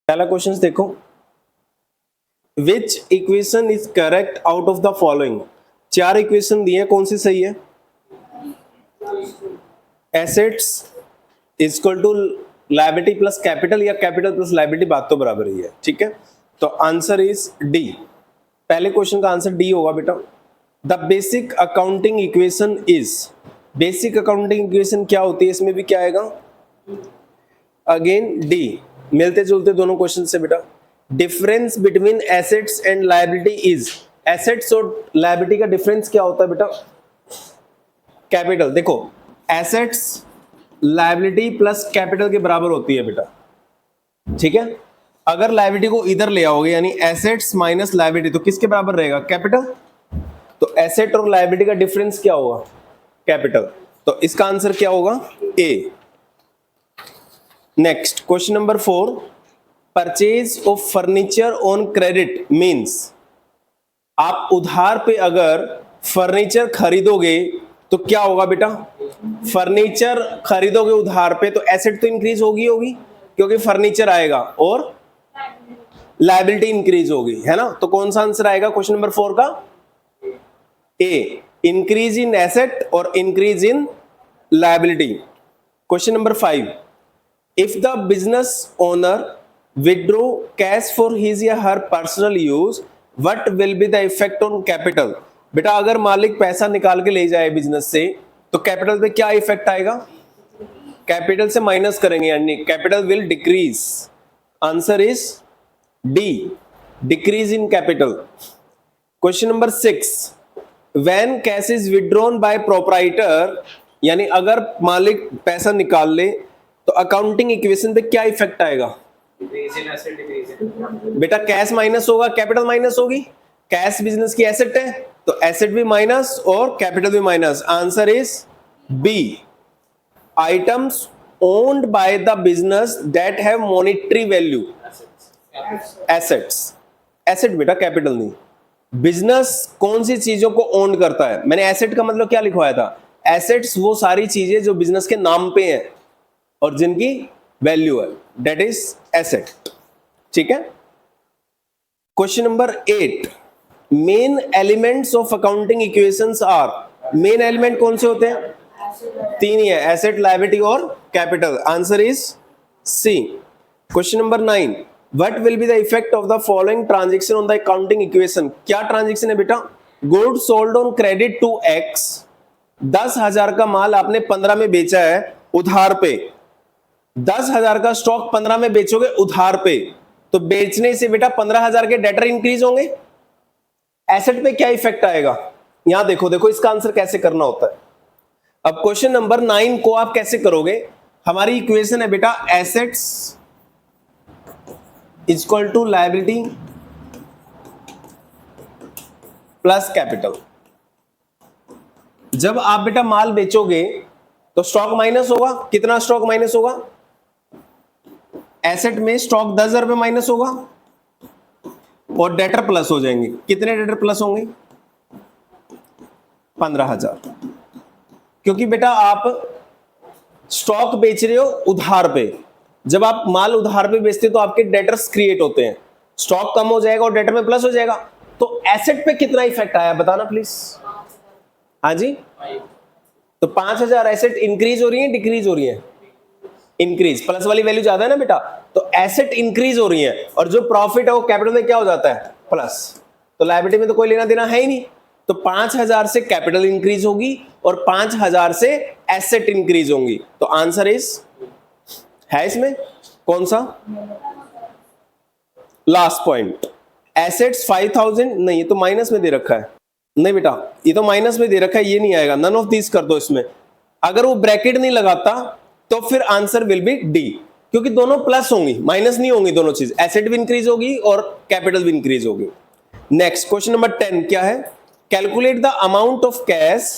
पहला क्वेश्चन देखो, which equation is correct out of the following. चार इक्वेशन दिए, कौन सी सही है? Assets equal to liability plus capital या कैपिटल प्लस लायबिलिटी, बात तो बराबर ही है। ठीक है, तो आंसर इज डी। पहले क्वेश्चन का आंसर डी होगा बेटा। The basic accounting equation is, basic accounting equation क्या होती है, इसमें भी क्या आएगा? अगेन डी, मिलते जुलते दोनों क्वेश्चन से बेटा। Difference between assets and liability is, assets और लायबिलिटी का डिफरेंस क्या होता है बेटा? कैपिटल। देखो, एसेट्स लायबिलिटी प्लस कैपिटल के बराबर होती है बेटा। ठीक है, अगर लायबिलिटी को इधर ले आओगे यानी एसेट्स माइनस लायबिलिटी, तो किसके बराबर रहेगा? कैपिटल। तो एसेट और लायबिलिटी का डिफरेंस क्या होगा? कैपिटल। तो इसका आंसर क्या होगा? A. Next question number 4, purchase of furniture on credit means, आप उधार पे अगर फर्नीचर खरीदोगे तो क्या होगा बेटा? फर्नीचर खरीदोगे उधार पे तो एसेट तो इंक्रीज होगी क्योंकि फर्नीचर आएगा, और लायबिलिटी इंक्रीज होगी, है ना। तो कौन सा आंसर आएगा क्वेश्चन नंबर 4 का? ए, इंक्रीज इन एसेट और increase in liability. Question number 5, if the business owner withdraw cash for his या her personal use, what will be the effect on capital? बेटा अगर मालिक पैसा निकाल के ले जाए बिजनेस से तो कैपिटल पे क्या इफेक्ट आएगा? कैपिटल से माइनस करेंगे यानी capital will decrease. Answer is D, decrease in capital. Question number 6, when cash is withdrawn bye proprietor, यानी अगर मालिक पैसा निकाल ले तो अकाउंटिंग इक्वेशन पे क्या इफेक्ट आएगा? बेटा कैश माइनस होगा, कैपिटल माइनस होगी। कैश बिजनेस की एसेट है तो एसेट भी माइनस और कैपिटल भी minus. Answer is B, items owned by the business that have monetary value. Assets, asset बेटा, कैपिटल नहीं। बिजनेस कौन सी चीजों को ओन करता है? मैंने एसेट का मतलब क्या लिखवाया था? एसेट्स वो सारी चीजें जो बिजनेस के नाम पे हैं और जिनकी वैल्यू है, दैट इज एसेट। ठीक है। Question number 8, main elements of accounting equations are, main element कौन से होते हैं? तीन ही है, एसेट, लायबिलिटी और capital. Answer is C. Question number 9, what will be the effect of the following transaction on the accounting equation? क्या transaction है बेटा? Good sold on credit to X, 10,000 का माल आपने 15 में बेचा है उधार पे। 10,000 का स्टॉक 15 में बेचोगे उधार पे, तो बेचने से बेटा 15,000 के डेटर इंक्रीज होंगे। एसेट पे क्या इफेक्ट आएगा? यहां देखो, देखो इसका आंसर कैसे करना होता है। अब क्वेश्चन नंबर 9 को आप कैसे करोगे? हमारी इक्वेशन है बेटा assets equal to liability plus capital. जब आप बेटा माल बेचोगे तो स्टॉक माइनस होगा। कितना स्टॉक माइनस होगा? एसेट में स्टॉक 10,000 रुपए माइनस होगा और डेटर प्लस हो जाएंगे। कितने डेटर प्लस होंगे? 15,000, क्योंकि बेटा आप स्टॉक बेच रहे हो उधार पे। जब आप माल उधार पे बेचते हो तो आपके डेटर्स क्रिएट होते हैं, स्टॉक कम हो जाएगा और डेटर में प्लस हो जाएगा। तो एसेट पे कितना इफेक्ट आया बताना प्लीज। हाँ जी, तो 5,000 एसेट इंक्रीज हो रही है, डिक्रीज हो रही है? इंक्रीज, प्लस वाली वैल्यू ज्यादा है ना बेटा, तो एसेट इंक्रीज हो रही है और जो प्रॉफिट है वो कैपिटल में क्या हो जाता है? प्लस। तो लायबिलिटी में तो कोई लेना देना है ही नहीं, तो 5,000 से कैपिटल इंक्रीज होगी और 5,000 से एसेट इंक्रीज होंगी। तो आंसर इज है इसमें कौन सा? लास्ट पॉइंट, एसेट्स 5,000 नहीं, ये तो माइनस में दे रखा है। नहीं बेटा, ये तो माइनस में दे रखा है, ये नहीं आएगा। नन ऑफ दिस कर दो इसमें। अगर वो ब्रैकेट नहीं लगाता तो फिर आंसर विल बी डी, क्योंकि दोनों प्लस होंगी, माइनस नहीं होंगी दोनों चीज। एसेट भी इंक्रीज होगी और कैपिटल भी इंक्रीज होगी। नेक्स्ट क्वेश्चन नंबर 10 क्या है? Calculate the amount of cash.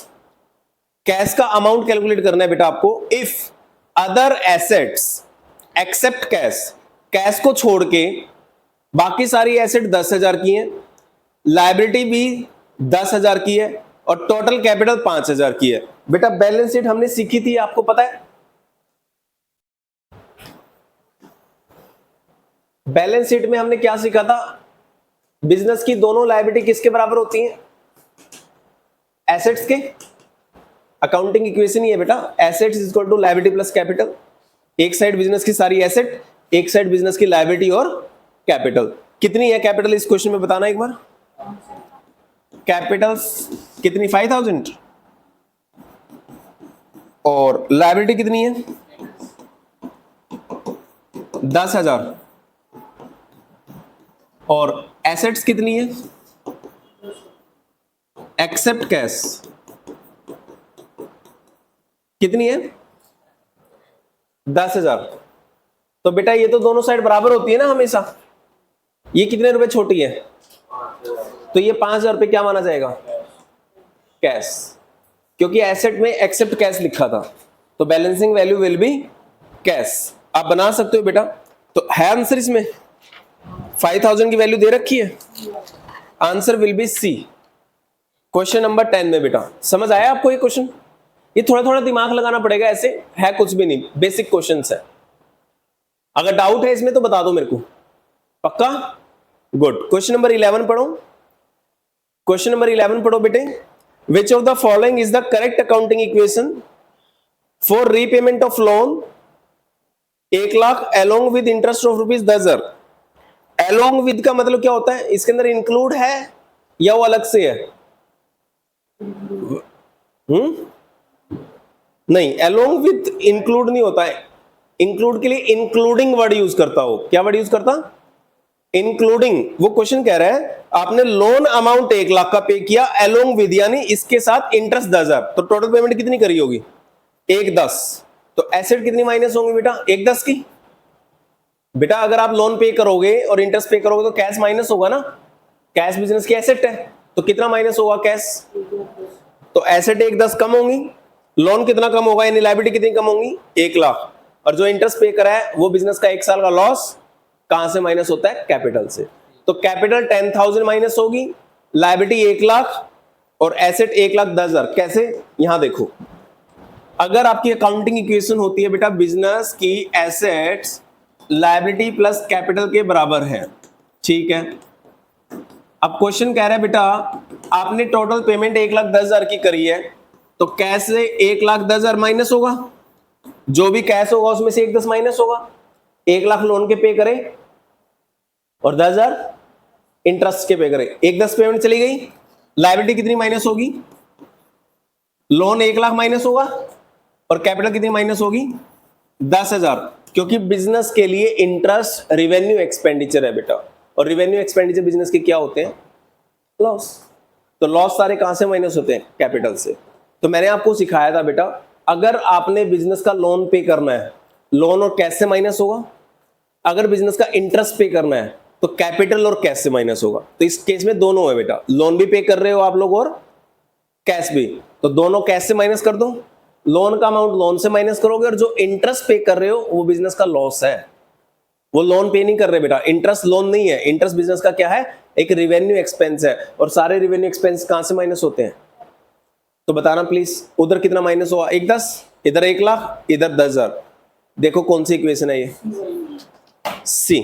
Cash का अमाउंट कैलकुलेट करना है बेटा आपको। If other assets except cash, cash को छोड़ के बाकी सारी एसेट 10,000 की है, लायबिलिटी भी 10,000 की है और टोटल कैपिटल 5,000 की है। बेटा बैलेंस शीट हमने सीखी थी, आपको पता है। बैलेंस शीट में हमने क्या सीखा था? बिजनेस की दोनों लायबिलिटी किसके बराबर होती हैं? एसेट्स के। अकाउंटिंग इक्वेशन ही है बेटा, assets is equal to liability plus capital. एक साइड बिजनेस की सारी एसेट, एक साइड बिजनेस की लायबिलिटी और कैपिटल। कितनी है कैपिटल इस क्वेश्चन में बताना एक बार। कैपिटल कितनी? 5000। और लायबिलिटी कितनी है? 10,000। और एसेट्स कितनी है एक्सेप्ट कैश? कितनी है? 10,000। तो बेटा ये तो दोनों साइड बराबर होती है ना हमेशा। ये कितने रुपए छोटी है? तो ये 5,000 रुपए क्या माना जाएगा? कैश, क्योंकि एसेट में एक्सेप्ट कैश लिखा था, तो balancing value will be cash. आप बना सकते हो बेटा। तो है आंसर इसमें 5,000 की वैल्यू दे रखी है, answer will be C. Question number 10 में बेटा समझ आया आपको ये क्वेश्चन? ये थोड़ा थोड़ा दिमाग लगाना पड़ेगा, ऐसे है कुछ भी नहीं, बेसिक क्वेश्चंस है। अगर डाउट है इसमें तो बता दो मेरे को, पक्का? गुड। क्वेश्चन नंबर 11 पढ़ो। क्वेश्चन नंबर 11 पढ़ो बेटे। Which of the following is the correct accounting equation for repayment of loan 1,00,000 along with interest of ₹10,000? Along with का मतलब क्या होता है? इसके अंदर इंक्लूड है या वो अलग से है? नहीं, अलोंग विद इंक्लूड नहीं होता है। इंक्लूड के लिए इंक्लूडिंग वर्ड यूज करता हो। क्या वर्ड यूज करता? इंक्लूडिंग। वो क्वेश्चन कह रहा है आपने लोन अमाउंट 1,00,000 का पे किया अलोंग विद, यानी इसके साथ इंटरेस्ट 10,000, तो टोटल पेमेंट कितनी करी होगी? 1,10। तो एसेट कितनी माइनस होंगी बेटा? 1,10 की। बेटा अगर आप लोन पे करोगे और इंटरेस्ट पे करोगे तो कैश माइनस होगा ना, कैश बिजनेस की एसेट है, तो कितना माइनस होगा? कैश। तो एसेट 1,10 कम होंगी, लोन कितना कम होगा, यानी लायबिलिटी कितनी कम होंगी? 1,00,000। और जो इंटरेस्ट पे करा है वो बिजनेस का 1 साल का लॉस कहां से माइनस होता है? कैपिटल से। तो कैपिटल 10,000 माइनस होगी, लायबिलिटी 1,00,000 और एसेट 1,10,000। कैसे? यहां देखो, अगर आपकी अकाउंटिंग इक्वेशन होती है बेटा बिजनेस की एसेट्स लायबिलिटी प्लस कैपिटल के बराबर है, ठीक है। अब क्वेश्चन कह रहा है बेटा आपने टोटल पेमेंट 1,10,000 की करी है, तो कैश से 1,10,000 माइनस होगा, जो भी कैश होगा उसमें से 1,10 माइनस होगा। 1,00,000 लोन के पे करे और 10,000 इंटरेस्ट के पे करे, 1,10 पेमेंट चली गई। लायबिलिटी कितनी माइनस होगी? लोन 1,00,000 माइनस होगा और कैपिटल कितनी माइनस होगी? 10,000, क्योंकि बिजनेस के लिए इंटरेस्ट रिवेन्यू एक्सपेंडिचर है बेटा, और रिवेन्यू एक्सपेंडिचर बिजनेस के क्या होते हैं? लॉस। तो लॉस सारे कहां से माइनस होते हैं? कैपिटल से। तो मैंने आपको सिखाया था बेटा अगर आपने बिजनेस का लोन पे करना है, लोन और कैश से माइनस होगा। अगर बिजनेस का इंटरेस्ट पे करना है तो कैपिटल और कैश से माइनस होगा। तो इस केस में दोनों है बेटा, लोन भी पे कर रहे हो आप लोग और कैश भी, तो दोनों कैश से माइनस कर दो। लोन का अमाउंट लोन से माइनस करोगे, और जो इंटरेस्ट पे कर रहे हो वो बिजनेस का लॉस है, वो लोन पे नहीं कर रहे बेटा। इंटरेस्ट लोन नहीं है, इंटरेस्ट बिजनेस का क्या है? एक रिवेन्यू एक्सपेंस है, और सारे रिवेन्यू एक्सपेंस कहां से माइनस होते हैं? तो बताना प्लीज, उधर कितना माइनस हुआ? 1,10, इधर 1,00,000, इधर 10,000। देखो कौन सी इक्वेशन है ये? सी।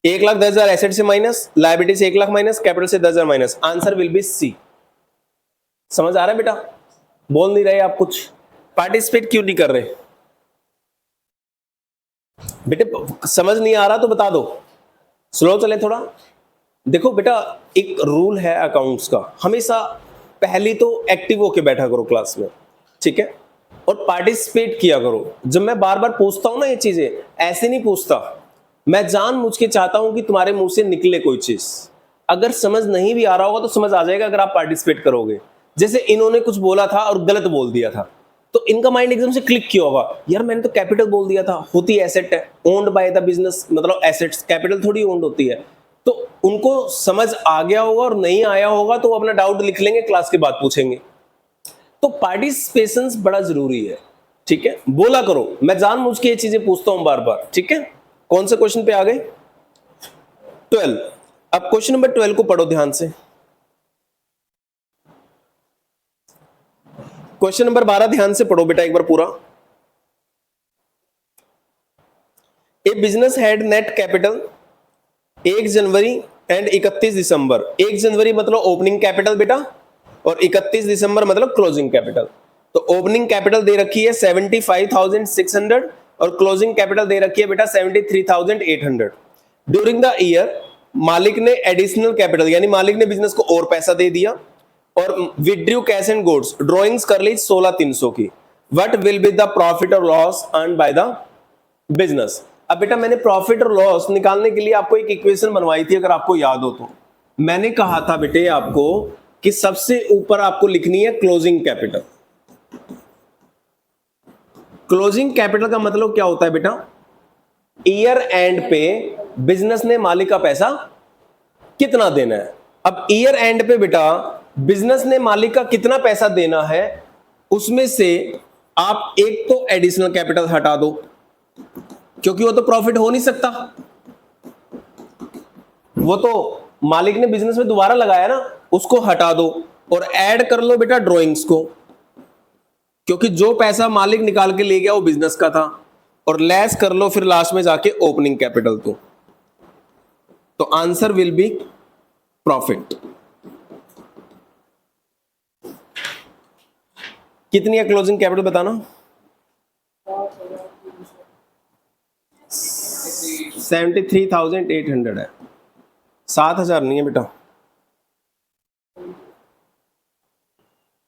1,10,000 एसेट से माइनस, लायबिलिटी से 1,00,000 माइनस, कैपिटल से 10,000 माइनस, आंसर विल बी सी। समझ आ रहा है बेटा? बोल नहीं रहे आप कुछ, पार्टिसिपेट क्यों नहीं कर रहे बेटे? समझ नहीं आ रहा तो बता दो, स्लो चले थोड़ा। देखो बेटा एक रूल है अकाउंट्स का, हमेशा पहली तो एक्टिव होके बैठा करो क्लास में, ठीक है, और पार्टिसिपेट किया करो। जब मैं बार बार पूछता हूं ना ये चीजें, ऐसे नहीं पूछता, मैं जानबूझ के चाहता हूं कि तुम्हारे मुंह से निकले कोई चीज। अगर समझ नहीं भी आ रहा होगा तो समझ आ जाएगा अगर आप पार्टिसिपेट करोगे। जैसे इन्होंने कुछ बोला था और गलत बोल दिया था, तो इनका माइंड एकदम से क्लिक किया होगा, यार मैंने तो कैपिटल बोल दिया था, होती एसेट है, ओन्ड बाय द बिजनेस, मतलब एसेट्स, कैपिटल थोड़ी ओन्ड होती है। तो उनको समझ आ गया होगा, और नहीं आया होगा तो अपना डाउट लिख लेंगे, क्लास के बाद पूछेंगे। तो पार्टिसिपेशन बड़ा जरूरी है, ठीक है, बोला करो। मैं जानबूझ के ये चीजें पूछता हूं बार बार, ठीक है। कौन से क्वेश्चन पे आ गए? 12। अब क्वेश्चन नंबर 12 को पढ़ो ध्यान से। क्वेश्चन नंबर 12 ध्यान से पढ़ो बेटा एक बार पूरा। A business had net capital 1 January and 31 December. 1 जनवरी मतलब ओपनिंग कैपिटल बेटा, और 31 दिसंबर मतलब क्लोजिंग कैपिटल। तो ओपनिंग कैपिटल दे रखी है 75,600 और क्लोजिंग कैपिटल दे रखी है बेटा 73,800। ड्यूरिंग द ईयर मालिक ने एडिशनल कैपिटल यानी मालिक ने बिजनेस को और पैसा दे दिया और withdrew cash and goods drawings कर ली 16,300 की। What will be the profit और loss earn by the business. अब बेटा मैंने प्रॉफिट और लॉस निकालने के लिए आपको एक इक्वेशन बनवाई थी, अगर आपको याद हो तो। मैंने कहा था बेटे आपको कि सबसे ऊपर आपको लिखनी है क्लोजिंग कैपिटल। क्लोजिंग कैपिटल का मतलब क्या होता है बेटा, ईयर एंड पे बिजनेस ने मालिक का पैसा कितना देना है। अब ईयर एंड पे बेटा बिजनेस ने मालिक का कितना पैसा देना है, उसमें से आप एक तो एडिशनल कैपिटल हटा दो, क्योंकि वो तो प्रॉफिट हो नहीं सकता, वो तो मालिक ने बिजनेस में दोबारा लगाया ना, उसको हटा दो और ऐड कर लो बेटा ड्रॉइंग्स को, क्योंकि जो पैसा मालिक निकाल के ले गया वो बिजनेस का था, और लेस कर लो फिर लास्ट में जाके ओपनिंग कैपिटल। तो आंसर विल बी प्रॉफिट। कितनी है क्लोजिंग कैपिटल बताना? 73,800 है, 7,000 नहीं है बेटा।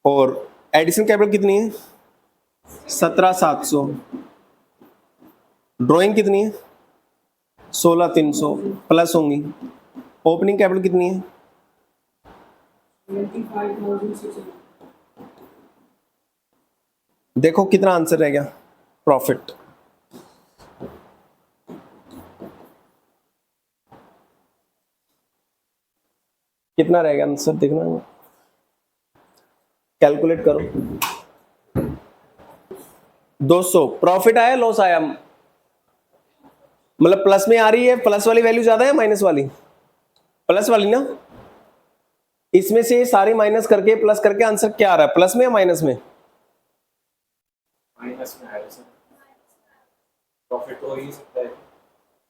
और एडिशनल कैपिटल कितनी है? 17,700। ड्राइंग कितनी है? 16,300 प्लस होंगी। ओपनिंग कैपिटल कितनी है? 25,600। देखो कितना आंसर रह गया, प्रॉफिट। कितना रहेगा आंसर देखना, कैलकुलेट करो। 200। प्रॉफिट आया लॉस आया? मतलब प्लस में आ रही है, प्लस वाली वैल्यू ज्यादा है माइनस वाली? प्लस वाली ना। इसमें से सारी माइनस करके प्लस करके आंसर क्या आ रहा है, प्लस में या माइनस में? माइनस में आएगा सर। प्रॉफिट हो ही सकता है,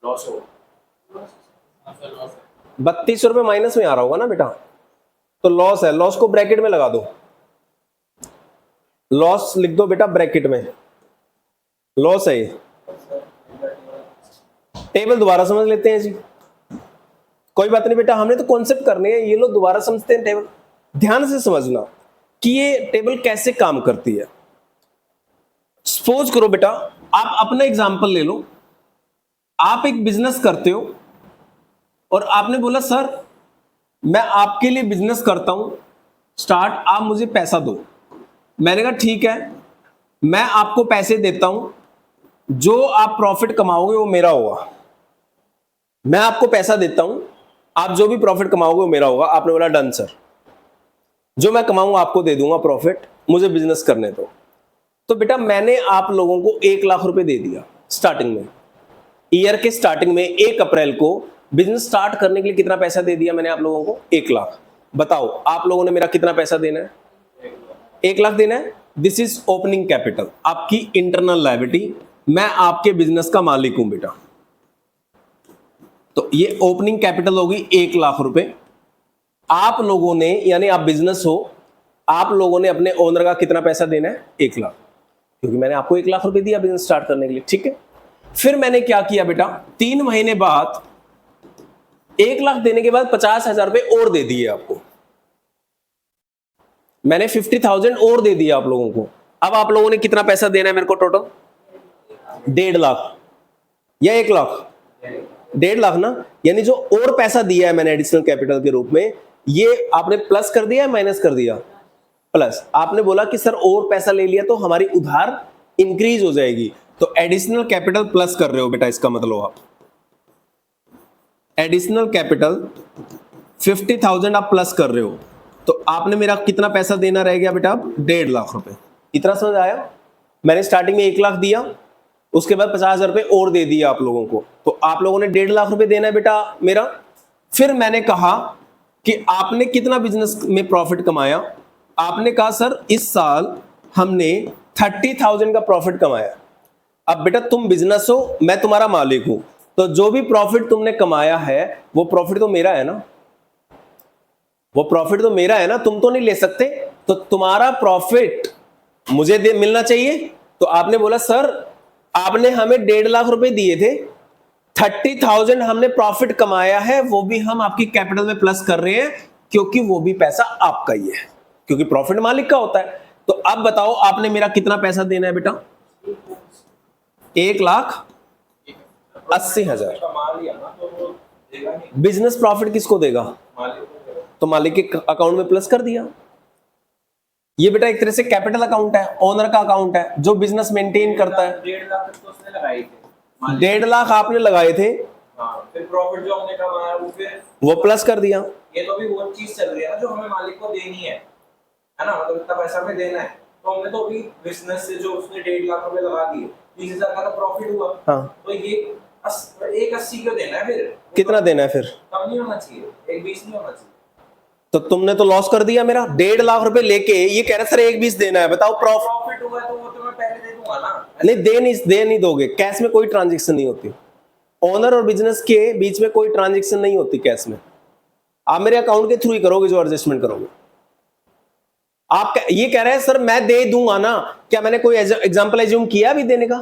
लॉस हो। 32 रुपए माइनस में आ रहा होगा ना बेटा, तो लॉस है। लॉस को ब्रैकेट में लगा दो, लॉस लिख दो बेटा ब्रैकेट में, लॉस है ये। टेबल दोबारा समझ लेते हैं जी, कोई बात नहीं बेटा, हमने तो कॉन्सेप्ट करने हैं, ये लोग दोबारा समझते हैं टेबल। ध्यान से समझना कि ये टेबल कैसे काम करती है। सपोज करो बेटा, आप अपना एग्जांपल ले लो। आप एक बिजनेस करते हो और आपने बोला सर मैं आपके लिए बिजनेस करता हूं स्टार्ट, आप मुझे पैसा दो। मैंने कहा ठीक है, मैं आपको पैसे देता हूं, जो आप प्रॉफिट कमाओगे वो मेरा होगा। मैं आपको पैसा देता हूं, आप जो भी प्रॉफिट कमाओगे वो मेरा होगा। आपने बोला डन सर, जो मैं कमाऊंगा आपको दे दूंगा प्रॉफिट, मुझे बिजनेस करने दो। तो बेटा मैंने आप लोगों को 1 लाख रुपए दे दिया स्टार्टिंग में। ईयर के स्टार्टिंग में 1 अप्रैल को बिजनेस स्टार्ट करने के लिए कितना पैसा दे दिया मैंने आप लोगों को? 1 लाख। बताओ आप लोगों ने मेरा कितना पैसा देना है? 1 लाख देना है। दिस इज ओपनिंग कैपिटल, आपकी इंटरनल लायबिलिटी। मैं आपके बिजनेस का मालिक हूं बेटा, तो ये ओपनिंग कैपिटल होगी 1 लाख रुपए। आप लोगों ने, यानी आप बिजनेस हो, आप लोगों ने अपने ओनर का कितना पैसा देना है? 1 लाख, क्योंकि मैंने आपको 1 लाख रुपए दिया बिजनेस स्टार्ट करने के लिए। ठीक है, फिर मैंने क्या किया बेटा, 3 महीने बाद 1 लाख देने के बाद 50,000 रुपए और दे दिए आपको। मैंने 50,000 और दे दिया आप लोगों को। अब आप लोगों ने कितना पैसा देना है मेरे को टोटल? 1.5 लाख या 1 लाख? 1.5 लाख ना। यानी जो और पैसा दिया है मैंने एडिशनल कैपिटल के रूप में, ये आपने प्लस कर दिया है माइनस कर दिया? प्लस। आपने बोला कि सर और पैसा ले लिया तो हमारी उधार इंक्रीज हो जाएगी, तो एडिशनल कैपिटल प्लस कर रहे हो बेटा, इसका मतलब आप एडिशनल कैपिटल 50,000 आप प्लस कर रहे हो। तो आपने मेरा कितना पैसा देना रह गया बेटा? 1.5 लाख रुपए। इतना समझ आया? मैंने स्टार्टिंग में 1 लाख दिया, उसके बाद 50,000 रुपए और दे दिया आप लोगों को, तो आप लोगों ने 1.5 लाख रुपए देना है बेटा मेरा। फिर मैंने कहा कि आपने कितना बिजनेस में प्रॉफिट कमाया? आपने कहा सर इस साल हमने 30,000 का प्रॉफिट कमाया। अब बेटा तुम बिजनेस हो, मैं तुम्हारा मालिक हूं, तो जो भी प्रॉफिट तुमने कमाया है वो प्रॉफिट तो मेरा है ना, वो प्रॉफिट तो मेरा है ना, तुम तो नहीं ले सकते। तो तुम्हारा प्रॉफिट मुझे मिलना चाहिए। तो आपने बोला सर आपने हमें 1.5 लाख रुपए दिए थे, 30,000 हमने प्रॉफिट कमाया है, वो भी हम आपकी कैपिटल में प्लस कर रहे हैं, क्योंकि वो भी पैसा आपका ही है, क्योंकि प्रॉफिट मालिक का होता है। तो अब बताओ आपने मेरा कितना पैसा देना है बेटा? 1,80,000। कमा लिया ना तो वो देगा नहीं, बिजनेस प्रॉफिट किसको देगा? मालिक को देगा। तो मालिक के अकाउंट में प्लस कर दिया। ये बेटा एक तरह से कैपिटल अकाउंट है, ओनर का अकाउंट है, जो बिजनेस मेंटेन करता है। 1.5 लाख तो उसने लगाए थे, 1.5 लाख आपने लगाए थे, हाँ, फिर प्रॉफिट जो हमने कमाया वो फिर वो प्लस कर दिया। ये तो भी वो चीज चल रही है ना जो हमें मालिक को देनी है ना, मतलब इतना पैसा हमें देना है, तो हमने तो अभी बिजनेस से जो उसने 1.5 लाख रुपए लगा दिए, 30,000 का तो प्रॉफिट हुआ। हाँ, तो ये 1,80 क्यों देना है फिर? कितना देना है फिर? कम नहीं होना चाहिए, 1,20 नहीं होना चाहिए। तो तुमने तो लॉस कर दिया मेरा। 1.5 लाख रुपए लेके ये कह रहे सर 1,20 देना है, बताओ प्रॉफिट हुआ है तो वो तो मैं पहले दे दूंगा ना। नहीं, दे नहीं दोगे। कैश में कोई ट्रांजेक्शन नहीं होती, ओनर और बिजनेस के बीच में कोई ट्रांजेक्शन नहीं होती कैश में। आप मेरे अकाउंट के थ्रू ही करोगे जो एडजस्टमेंट करोगे। आप ये कह रहे हैं सर मैं दे दूंगा ना, क्या मैंने कोई एग्जांपल एज्यूम किया अभी देने का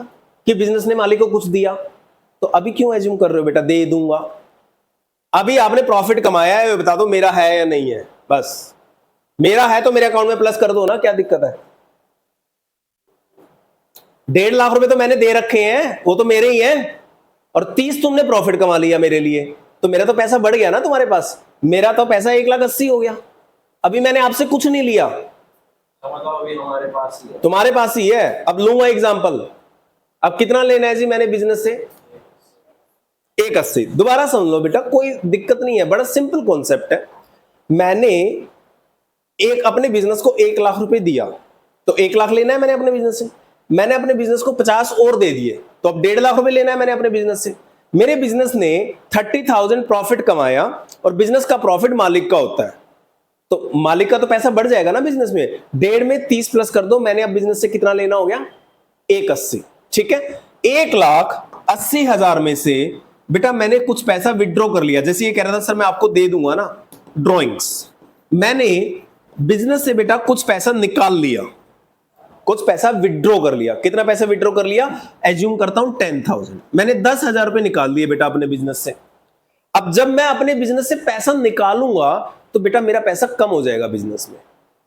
कि बिजनेस ने मालिक को कुछ दिया? तो अभी क्यों एज्यूम कर रहे हो बेटा दे दूंगा? अभी आपने प्रॉफिट कमाया है, बता दो मेरा है या नहीं है, बस। मेरा है तो मेरे अकाउंट में प्लस कर दो ना, क्या दिक्कत है? 1.5 लाख रुपए तो मैंने दे रखे हैं, वो तो मेरे ही हैं, और 30 तुमने प्रॉफिट कमा लिया मेरे लिए, तो मेरा तो पैसा बढ़ गया ना तुम्हारे पास। मेरा तो पैसा 1,80,000 हो गया। अभी मैंने आपसे कुछ नहीं लिया, मतलब अभी हमारे पास ही है, तुम्हारे पास ही है। अब लूंगा एग्जांपल, अब कितना लेना है जी मैंने बिजनेस से? 1,80। दोबारा समझ लो बेटा, कोई दिक्कत नहीं है, बड़ा सिंपल कॉन्सेप्ट है। मैंने एक अपने बिजनेस को 1 लाख रुपए दिया, तो 1 लाख लेना है मैंने अपने बिजनेस से। मैंने अपने बिजनेस को 50 और दे दिए, तो अब 1.5 लाख रुपए लेना है मैंने अपने बिजनेस से। मेरे बिजनेस ने 30,000 प्रॉफिट कमाया, और बिजनेस का प्रॉफिट मालिक का होता है, तो मालिक का तो पैसा बढ़ जाएगा ना बिजनेस में। 1.5 में 30 प्लस कर दो, मैंने अब बिजनेस से कितना लेना हो गया? 1,80। ठीक है, 1,80,000 में से बेटा मैंने कुछ पैसा विड्रॉ कर लिया। जैसे ये कह रहा था सर मैं आपको दे दूंगा ना ड्रॉइंग्स, मैंने बिजनेस से बेटा कुछ पैसा निकाल लिया, कुछ पैसा विड्रॉ कर लिया। कितना पैसा विड्रॉ कर लिया? एज्यूम करता हूं 10,000। मैंने 10,000 रुपए निकाल लिए बेटा अपने बिजनेस से। अब जब मैं अपने बिजनेस से पैसा निकालूंगा तो बेटा मेरा पैसा कम हो जाएगा बिजनेस में।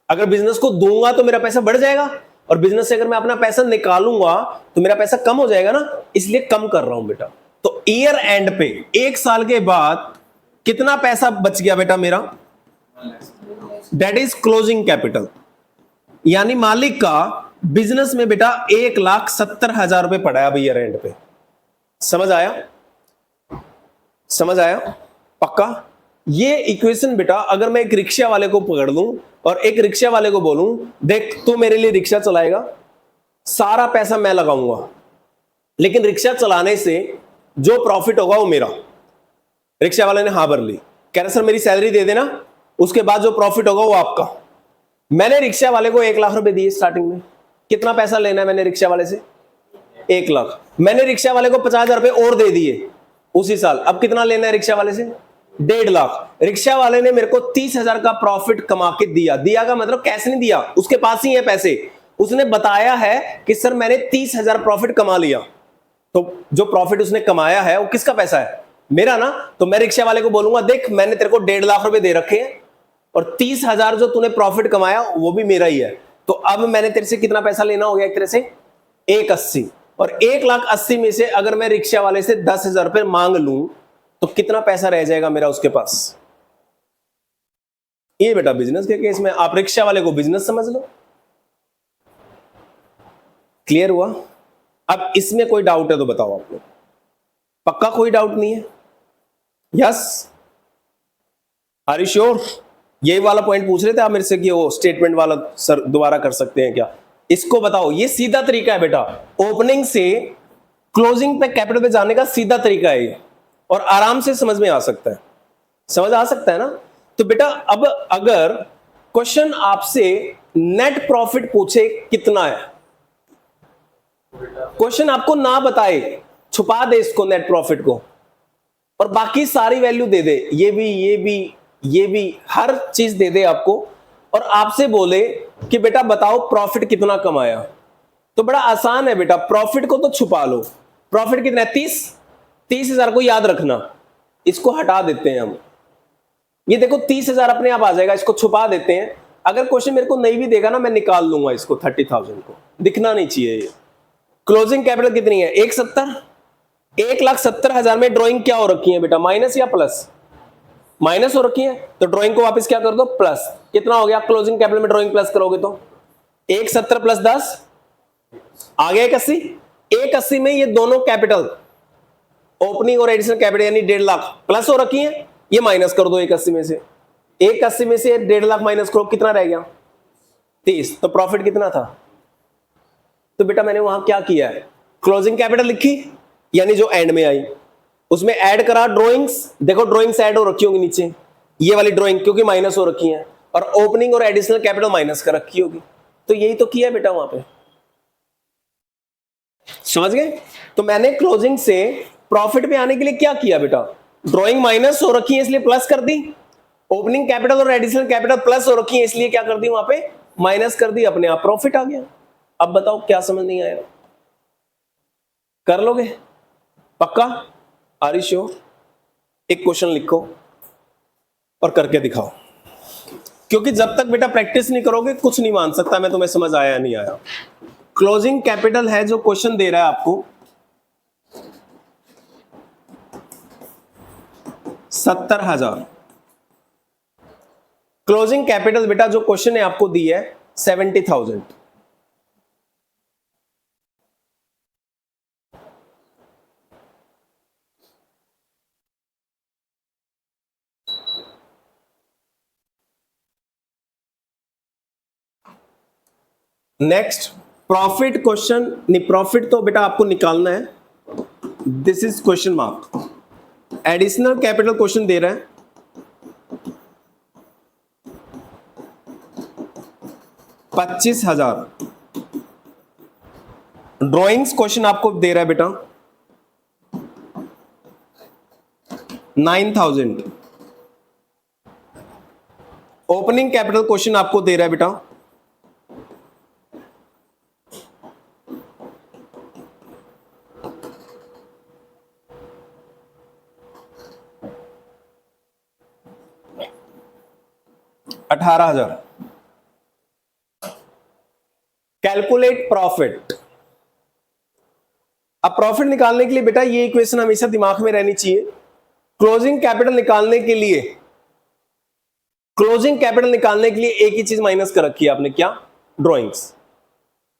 अगर बिजनेस को दूंगा तो मेरा पैसा बढ़ जाएगा, और बिजनेस से अगर मैं अपना पैसा निकालूंगा तो मेरा पैसा कम हो जाएगा ना, इसलिए कम कर रहा हूं बेटा। तो ईयर एंड पे 1 साल के बाद कितना पैसा बच गया बेटा मेरा? दैट इज क्लोजिंग कैपिटल, यानी मालिक का बिजनेस में बेटा 1,70,000 रुपए पड़ा है अभी ईयर एंड पे। समझ आया? समझ आया? पक्का? ये इक्वेशन बेटा अगर मैं एक रिक्शा वाले को पकड़ लूं और एक रिक्शा वाले को बोलूं देख तू मेरे लिए रिक्शा चलाएगा, सारा पैसा मैं लगाऊंगा, लेकिन रिक्शा चलाने से जो प्रॉफिट होगा वो मेरा। रिक्शा वाले ने हाँ भर ली, कह रहे सर मेरी सैलरी दे देना, उसके बाद जो प्रॉफिट होगा वो आपका। मैंने रिक्शा वाले को 1 लाख रुपए दिए स्टार्टिंग में। कितना पैसा लेना है मैंने रिक्शा वाले से? 1 लाख। मैंने रिक्शा वाले को 50,000 रुपए और दे दिए उसी साल। अब कितना लेना है रिक्शा वाले से? 1.5 लाख। रिक्शा वाले ने मेरे को 30,000 का प्रॉफिट कमा के दिया। दिया का मतलब कैश नहीं दिया, उसके पास ही है पैसे। उसने बताया है कि सर मैंने 30,000 प्रॉफिट कमा लिया। तो जो प्रॉफिट उसने कमाया है वो किसका पैसा है? मेरा ना। तो मैं रिक्शा वाले को बोलूंगा देख मैंने तेरे को 1.5 लाख रुपए दे रखे हैं और 30,000 जो तूने प्रॉफिट कमाया वो भी मेरा ही है। तो अब मैंने तेरे से कितना पैसा लेना हो गया एक तरह से? 1,80। और 1,80,000 में से अगर मैं रिक्शा वाले से 10,000 रुपए मांग लूं तो कितना पैसा रह जाएगा मेरा उसके पास? ये बेटा बिजनेस के केस में आप रिक्शा वाले को बिजनेस समझ लो। क्लियर हुआ? अब इसमें कोई डाउट है तो बताओ आप लोग। पक्का कोई डाउट नहीं है? Yes, are you sure? यही वाला पॉइंट पूछ रहे थे आप मेरे से कि वो स्टेटमेंट वाला सर दोबारा कर सकते हैं क्या? इसको बताओ। ये सीधा तरीका है बेटा, ओपनिंग से क्लोजिंग पे कैपिटल पे जाने का सीधा तरीका है ये, और आराम से समझ में आ सकता है। समझ आ सकता है ना? तो बेटा अब अगर क्वेश्चन आपसे नेट प्रॉफिट पूछे कितना है, क्वेश्चन आपको ना बताए, छुपा दे इसको नेट प्रॉफिट को, और बाकी सारी वैल्यू दे दे, ये भी ये भी ये भी, हर चीज दे दे आपको, और आपसे बोले कि बेटा बताओ प्रॉफिट कितना कमाया, तो बड़ा आसान है बेटा, प्रॉफिट को तो छुपा लो। प्रॉफिट कितना है? 30,000 को याद रखना, इसको हटा देते हैं हम, ये देखो 30,000 अपने आप आ जाएगा, इसको छुपा देते हैं। अगर क्वेश्चन मेरे को नहीं भी देगा ना, मैं निकाल लूंगा इसको, 30,000 को दिखना नहीं चाहिए ये। क्लोजिंग कैपिटल कितनी है? 1,70,000 में ड्राइंग क्या हो रखी है बेटा, माइनस या प्लस? माइनस हो रखी है, तो ड्राइंग को वापस क्या कर दो, प्लस। कितना हो गया क्लोजिंग कैपिटल में ड्राइंग प्लस करोगे तो 1,70 प्लस 10 आ गया 1,80। 1,80 में ये दोनों कैपिटल, ओपनिंग और एडिशनल कैपिटल यानी 1.5 लाख प्लस हो रखी है, ये माइनस कर दो 1,80 में से। 1,80 में से 1.5 लाख माइनस करो, कितना रह गया? 30। तो प्रॉफिट कितना था? तो बेटा मैंने वहां क्या किया है, क्लोजिंग कैपिटल लिखी, यानी जो एंड में आई, उसमें ऐड करा ड्रॉइंग्स, देखो ड्रॉइंग्स ऐड हो रखी होगी नीचे, ये वाली ड्रॉइंग क्योंकि माइनस हो रखी है, और ओपनिंग और एडिशनल कैपिटल माइनस कर रखी होगी, तो यही तो किया बेटा वहां पे, समझ गए? तो मैंने क्लोजिंग से प्रॉफिट पे आने के लिए क्या किया बेटा, ड्रॉइंग माइनस हो रखी है इसलिए प्लस कर दी, ओपनिंग कैपिटल और एडिशनल कैपिटल प्लस हो रखी है इसलिए क्या कर दी वहां पे, माइनस कर दी, अपने आप प्रॉफिट आ गया। अब बताओ क्या समझ नहीं आया? कर लोगे पक्का? Are you sure? एक क्वेश्चन लिखो और करके दिखाओ, क्योंकि जब तक बेटा प्रैक्टिस नहीं करोगे कुछ नहीं मान सकता मैं तुम्हें समझ आया नहीं आया। क्लोजिंग कैपिटल है जो क्वेश्चन दे रहा है आपको 70,000। क्लोजिंग कैपिटल बेटा जो क्वेश्चन है आपको दी है 70,000। नेक्स्ट प्रॉफिट क्वेश्चन, नहीं प्रॉफिट तो बेटा आपको निकालना है, this is question mark. Additional capital question दे रहा है 25,000। ड्रॉइंग्स क्वेश्चन आपको दे रहा है बेटा 9,000। ओपनिंग कैपिटल क्वेश्चन आपको दे रहा है बेटा 18,000। Calculate profit. अब प्रॉफिट निकालने के लिए बेटा ये इक्वेशन हमेशा दिमाग में रहनी चाहिए। क्लोजिंग कैपिटल निकालने के लिए, क्लोजिंग कैपिटल निकालने के लिए एक ही चीज माइनस कर रखी है आपने, क्या? ड्रॉइंग्स।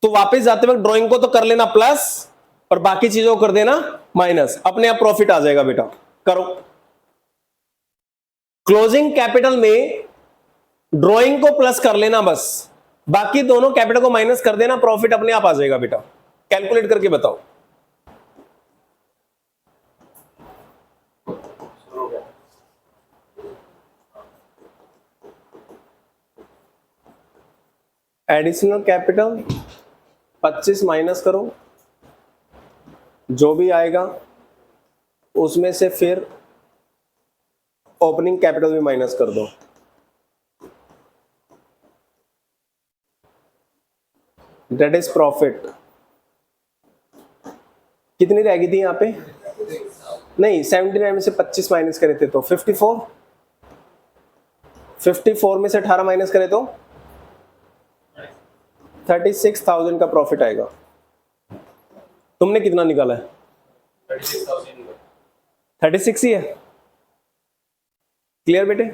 तो वापस जाते वक्त ड्रॉइंग को तो कर लेना प्लस और बाकी चीजों को कर देना माइनस, अपने आप प्रॉफिट आ जाएगा बेटा। करो। क्लोजिंग कैपिटल में ड्रॉइंग को प्लस कर लेना बस, बाकी दोनों कैपिटल को माइनस कर देना, प्रॉफिट अपने आप आ जाएगा बेटा। कैलकुलेट करके बताओ। एडिशनल कैपिटल 25 माइनस करो, जो भी आएगा उसमें से फिर ओपनिंग कैपिटल भी माइनस कर दो। That is profit. कितनी रह गई थी यहां पे? नहीं, 79 में से 25 माइनस करे थे तो 54। 54 में से 18 माइनस करे तो 36,000 का प्रॉफिट आएगा। तुमने कितना निकाला है? 36 ही है। क्लियर बेटे?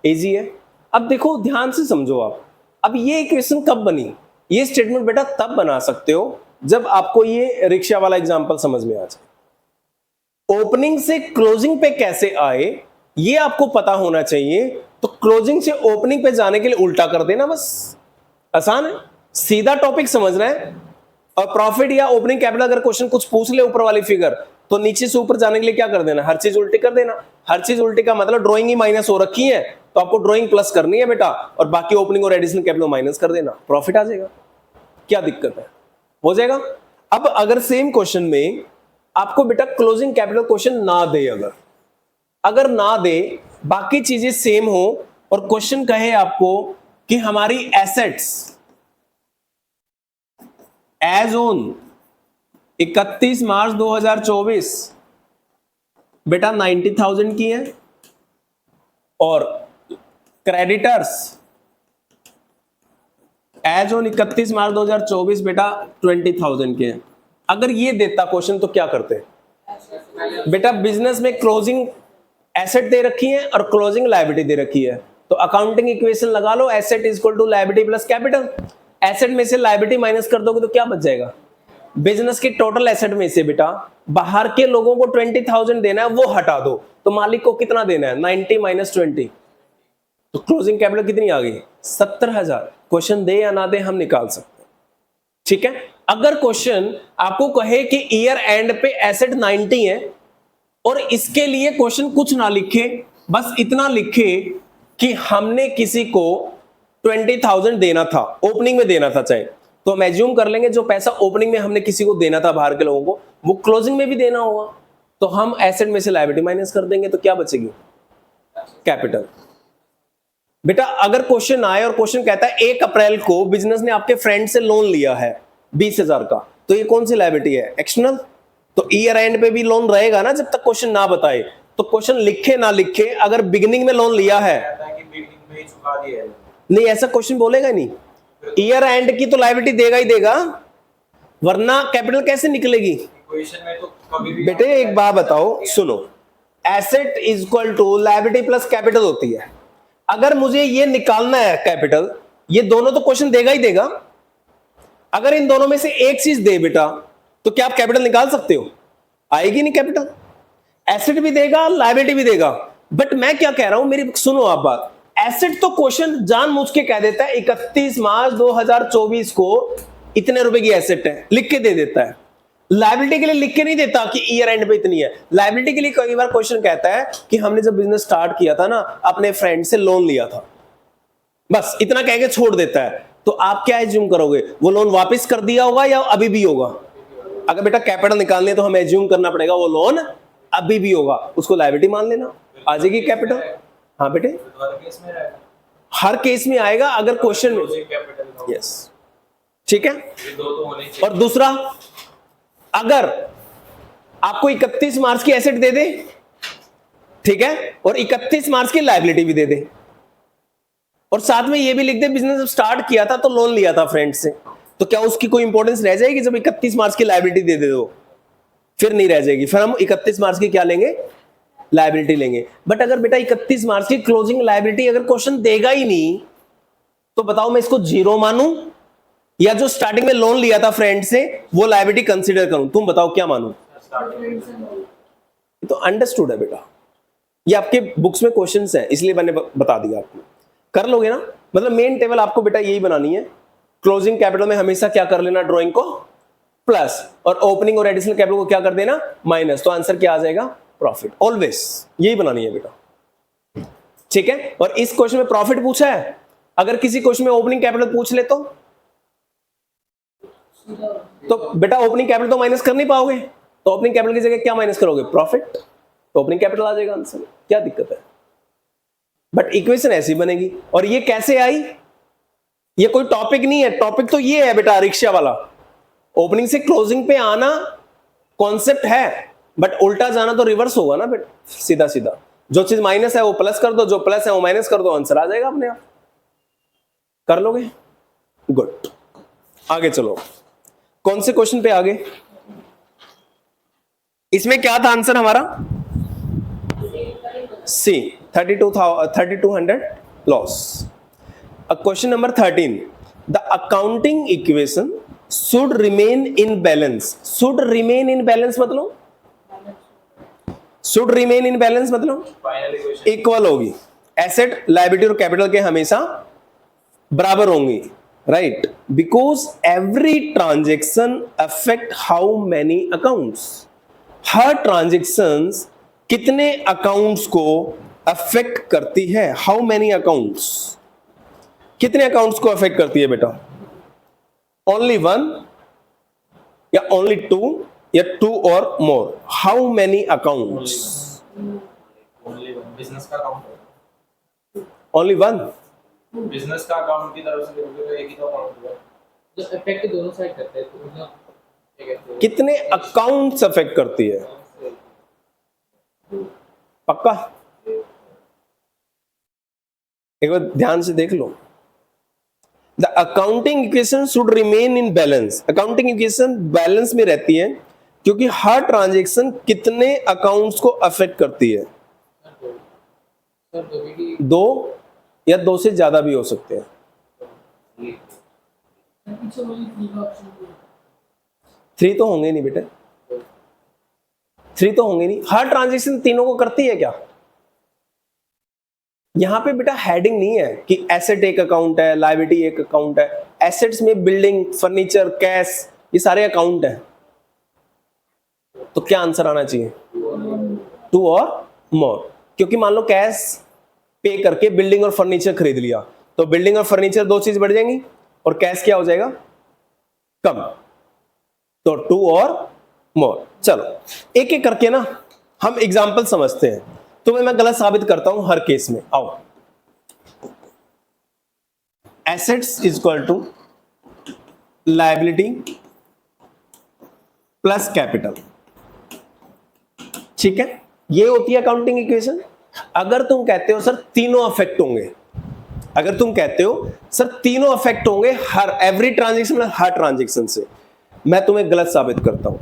इजी है। अब देखो ध्यान से समझो आप, अब ये इक्वेशन कब बनी? ये स्टेटमेंट बेटा तब बना सकते हो जब आपको ये रिक्शा वाला एग्जांपल समझ में आ जाए। ओपनिंग से क्लोजिंग पे कैसे आए ये आपको पता होना चाहिए, तो क्लोजिंग से ओपनिंग पे जाने के लिए उल्टा कर देना बस, आसान है। सीधा टॉपिक समझना है। और प्रॉफिट या ओपनिंग कैपिटल अगर क्वेश्चन कुछ पूछ ले ऊपर वाली फिगर, तो नीचे से ऊपर जाने के लिए क्या कर देना? हर चीज उल्टी कर देना। हर चीज उल्टी का मतलब ड्राइंग ही माइनस हो रखी है तो आपको ड्राइंग प्लस करनी है बेटा, और बाकी ओपनिंग और एडिशनल कैपिटल माइनस कर देना, प्रॉफिट आ जाएगा। क्या दिक्कत है? हो जाएगा। अब अगर सेम क्वेश्चन में आपको बेटा क्लोजिंग कैपिटल क्वेश्चन ना दे, अगर ना दे, बाकी चीजें सेम हो और क्वेश्चन कहे आपको कि हमारी एसेट्स एज ऑन 31 मार्च 2024 बेटा 90,000 की है और क्रेडिटर्स एज ऑन 31 मार्च 2024 बेटा 20,000 के हैं। अगर ये देता क्वेश्चन तो क्या करते हैं बेटा? बिजनेस में क्लोजिंग एसेट दे रखी है और क्लोजिंग लायबिलिटी दे रखी है, तो अकाउंटिंग इक्वेशन लगा लो, asset is equal to liability plus capital. Asset में से लायबिलिटी माइनस कर दोगे तो क्या बच जाएगा? बिजनेस की टोटल एसेट में से बेटा बाहर के लोगों को 20,000 देना है, वो हटा दो, तो मालिक को कितना देना है? 90 माइनस 20, तो क्लोजिंग कैपिटल कितनी आ गई? 70,000। क्वेश्चन दे या ना दे हम निकाल सकते हैं, ठीक है। अगर क्वेश्चन आपको कहे कि ईयर एंड पे एसेट 90 है और इसके लिए क्वेश्चन कुछ ना लिखे, बस इतना लिखे कि हमने किसी को 20,000 देना था, ओपनिंग में देना था चाहे, तो हम एज्यूम कर लेंगे जो पैसा ओपनिंग में हमने किसी को देना था बाहर के लोगों को, वो क्लोजिंग में भी देना होगा, तो हम एसेट में से लायबिलिटी माइनस कर देंगे, तो क्या बचेगी? कैपिटल। बेटा अगर क्वेश्चन आए और क्वेश्चन कहता है 1 अप्रैल को बिजनेस ने आपके फ्रेंड से लोन लिया है 20,000 का, तो ये कौन सी लायबिलिटी है? एक्सटर्नल। तो ईयर एंड पे भी लोन रहेगा ना जब तक क्वेश्चन ना बताए, तो क्वेश्चन लिखे ना लिखे, अगर बिगिनिंग में लोन लिया है नहीं, ऐसा क्वेश्चन बोलेगा नहीं, ईयर एंड की तो लायबिलिटी देगा ही देगा, वरना कैपिटल कैसे निकलेगी? में तो कभी भी बेटे एक बात बताओ, सुनो, asset is equal to liability plus capital होती है। अगर मुझे ये निकालना है कैपिटल, ये दोनों तो क्वेश्चन देगा ही देगा, अगर इन दोनों में से एक चीज दे बेटा, तो क्या आप कैपिटल निकाल सकते हो? आएगी नहीं कैपिटल। एसेट भी देगा, लायबिलिटी भी देगा, बट मैं क्या कह रहा हूं, मेरी सुनो आप बात। एसेट तो क्वेश्चन जानबूझ के कह देता है 31 मार्च 2024 को इतने रुपए की एसेट है, लिख के दे देता है। लायबिलिटी के लिए लिख के नहीं देता कि ईयर एंड पे इतनी है। लायबिलिटी के लिए कई बार क्वेश्चन कहता है कि हमने जब बिजनेस स्टार्ट किया था ना, अपने फ्रेंड से लोन लिया था, बस इतना कह के छोड़ देता है। तो आप क्या एज्यूम करोगे, वो लोन वापस कर दिया होगा या अभी भी होगा? अगर बेटा कैपिटल निकालने तो हमें एज्यूम करना पड़ेगा वो लोन अभी भी होगा, उसको लायबिलिटी मान लेना, आ जाएगी कैपिटल। हाँ बेटे, हर केस में आएगा अगर क्वेश्चन में, यस ठीक है। और दूसरा, अगर आपको 31 मार्च की एसेट दे दे, ठीक है, और 31 मार्च की लायबिलिटी भी दे दे, और साथ में ये भी लिख दे बिजनेस स्टार्ट किया था तो लोन लिया था फ्रेंड से, तो क्या उसकी कोई इंपॉर्टेंस रह जाएगी जब 31 मार्च की लायबिलिटी दे दे दो? फिर नहीं रह जाएगी, फिर हम 31 मार्च की क्या लेंगे? लायबिलिटी लेंगे। बट अगर बेटा 31 मार्च की क्लोजिंग लायबिलिटी अगर क्वेश्चन देगा ही नहीं, तो बताओ मैं इसको जीरो मानूं या जो स्टार्टिंग में लोन लिया था फ्रेंड से वो लायबिलिटी कंसीडर करूं? तुम बताओ क्या मानूं? तो अंडरस्टूड है बेटा, ये आपके बुक्स में क्वेश्चंस है इसलिए मैंने बता दिया, आपको कर लोगे ना। मतलब मेन टेबल आपको बेटा यही बनानी है, क्लोजिंग कैपिटल में हमेशा क्या कर लेना, ड्राइंग को प्लस, और ओपनिंग और एडिशनल कैपिटल को क्या कर देना, माइनस, तो आंसर क्या आ जाएगा? प्रॉफिट। ऑलवेज यही बनानी है बेटा, ठीक है। और इस क्वेश्चन में प्रॉफिट पूछा है, अगर किसी क्वेश्चन में ओपनिंग कैपिटल पूछ ले तो बेटा ओपनिंग कैपिटल तो माइनस कर नहीं पाओगे, तो ओपनिंग कैपिटल की जगह क्या माइनस करोगे? प्रॉफिट, तो ओपनिंग कैपिटल आ जाएगा आंसर, क्या दिक्कत है? बट इक्वेशन ऐसी बनेगी। और ये कैसे आई? ये कोई टॉपिक नहीं है, टॉपिक तो ये है बेटा रिक्शा वाला, ओपनिंग से क्लोजिंग पे आना कॉन्सेप्ट है, बट उल्टा जाना तो रिवर्स होगा ना बेटा, सीधा सीधा जो चीज माइनस है वो प्लस कर दो, जो प्लस है वो माइनस कर दो, आंसर आ जाएगा अपने आप। कर लोगे? गुड, आगे चलो, कौन से क्वेश्चन पे आगे? इसमें क्या था आंसर हमारा? सी 3200 loss. Question number 13, the accounting equation should remain in balance. Should remain in balance मतलब, शुड रिमेन इन बैलेंस मतलब इक्वल होगी, एसेट लायबिलिटी और कैपिटल के हमेशा बराबर होंगी, right? Because every transaction affect how many accounts. Her transactions कितने accounts को अफेक्ट करती है? हाउ मैनी अकाउंट्स, कितने अकाउंट्स को अफेक्ट करती है बेटा? ओनली वन, या ओनली टू या टू और more? How many accounts? Only one. Business का अकाउंट, ओनली वन? बिजनेस का अकाउंट की तरफ से देखोगे तो एक ही तो अकाउंट होगा जो इफेक्ट दोनों साइड करते हैं, तो मतलब क्या कहते हैं, कितने अकाउंट्स अफेक्ट करती है? पक्का? एक बार ध्यान से देख लो। The accounting equation should remain in balance. Accounting equation balance में रहती है क्योंकि हर ट्रांजैक्शन कितने अकाउंट्स को अफेक्ट करती है? सर दो भी दो या दो से ज्यादा भी हो सकते हैं। थ्री तो होंगे नहीं बेटे, थ्री तो होंगे नहीं। हर ट्रांजैक्शन तीनों को करती है क्या? यहां पे बेटा हेडिंग नहीं है कि एसेट एक अकाउंट है, लायबिलिटी एक अकाउंट है। एसेट्स में बिल्डिंग, फर्नीचर, कैश, ये सारे अकाउंट है। तो क्या आंसर आना चाहिए? टू और मोर। क्योंकि मान लो कैश पे करके बिल्डिंग और फर्नीचर खरीद लिया, तो बिल्डिंग और फर्नीचर दो चीज बढ़ जाएंगी और कैश क्या हो जाएगा? कम। तो टू और मोर। चलो एक एक करके ना हम एग्जांपल समझते हैं, तो मैं गलत साबित करता हूं हर केस में। आओ, assets is equal to liability plus capital. ठीक है, ये होती है अकाउंटिंग इक्वेशन। अगर तुम कहते हो सर तीनों अफेक्ट होंगे, अगर तुम कहते हो सर तीनों अफेक्ट होंगे हर एवरी ट्रांजैक्शन में, हर ट्रांजैक्शन से, मैं तुम्हें गलत साबित करता हूं।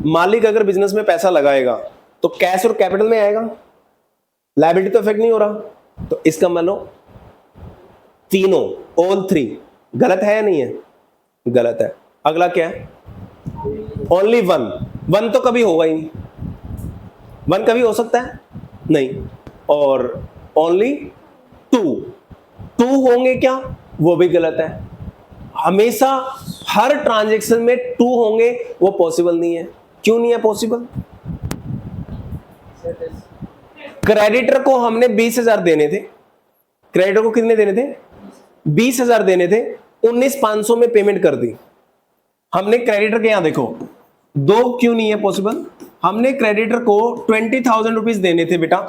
मालिक अगर बिजनेस में पैसा लगाएगा तो कैश और कैपिटल में आएगा, लायबिलिटी तो अफेक्ट नहीं हो रहा। तो इसका मतलब तीनों, ऑल थ्री, गलत है या नहीं है? गलत है। अगला क्या है? Only one. वन तो कभी होगा ही नहीं, वन कभी हो सकता है नहीं। और ओनली टू, टू होंगे क्या? वो भी गलत है। हमेशा हर ट्रांजैक्शन में टू होंगे, वो पॉसिबल नहीं है। क्यों नहीं है पॉसिबल? क्रेडिटर को हमने 20,000 देने थे, क्रेडिटर को कितने देने थे? 20,000 देने थे, 19,500 में पेमेंट कर दी हमने। क्रेडिटर के यहां देखो दो, क्यों नहीं है पॉसिबल? हमने क्रेडिटर को 20,000 रुपीज देने थे बेटा,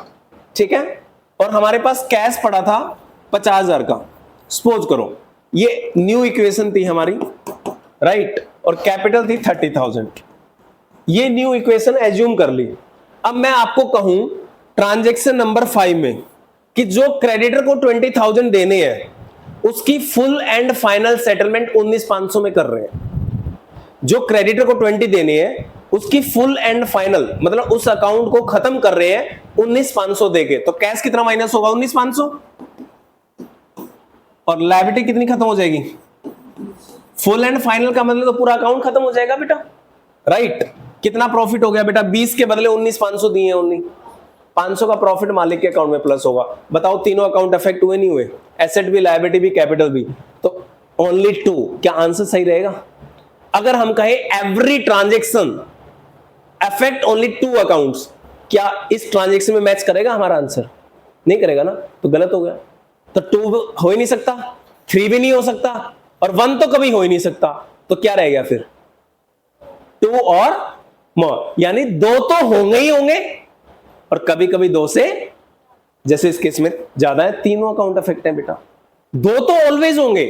ठीक है, और हमारे पास कैश पड़ा था 50,000 का। सपोज करो ये न्यू इक्वेशन थी हमारी, राइट, और कैपिटल थी 30,000। ये न्यू इक्वेशन एज्यूम कर ली। अब मैं आपको कहूं ट्रांजैक्शन नंबर 5 में कि जो क्रेडिटर को 20,000 देने हैं उसकी फुल एंड फाइनल सेटलमेंट 19,500 में कर रहे हैं। जो क्रेडिटर को 20 देने हैं उसकी फुल एंड फाइनल, मतलब उस अकाउंट को खत्म कर रहे हैं 19,500 देके। तो कैश कितना माइनस होगा? 19,500। और लायबिलिटी कितनी खत्म हो जाएगी? फुल एंड फाइनल का मतलब तो पूरा अकाउंट खत्म हो जाएगा बेटा, राइट। कितना प्रॉफिट हो गया बेटा? 20 के बदले 19,500 दिए हैं, ओनली 500 का प्रॉफिट मालिक के अकाउंट में प्लस होगा। बताओ तीनों अकाउंट अफेक्ट हुए नहीं हुए? एसेट भी, लायबिलिटी भी, कैपिटल भी। तो ओनली टू। क्या आंसर सही रहेगा? अगर हम कहें every transaction affect only two accounts, क्या इस ट्रांजैक्शन में मैच करेगा हमारा आंसर? नहीं करेगा ना, तो गलत हो गया। तो टू हो ही नहीं सकता, थ्री भी नहीं हो सकता, और वन तो कभी हो ही नहीं सकता। तो क्या रह गया फिर? टू और मोर, यानी दो तो होंगे ही होंगे, और कभी कभी दो से, जैसे इस केस में ज्यादा है, तीनों अकाउंट अफेक्ट है बेटा। दो तो ऑलवेज होंगे,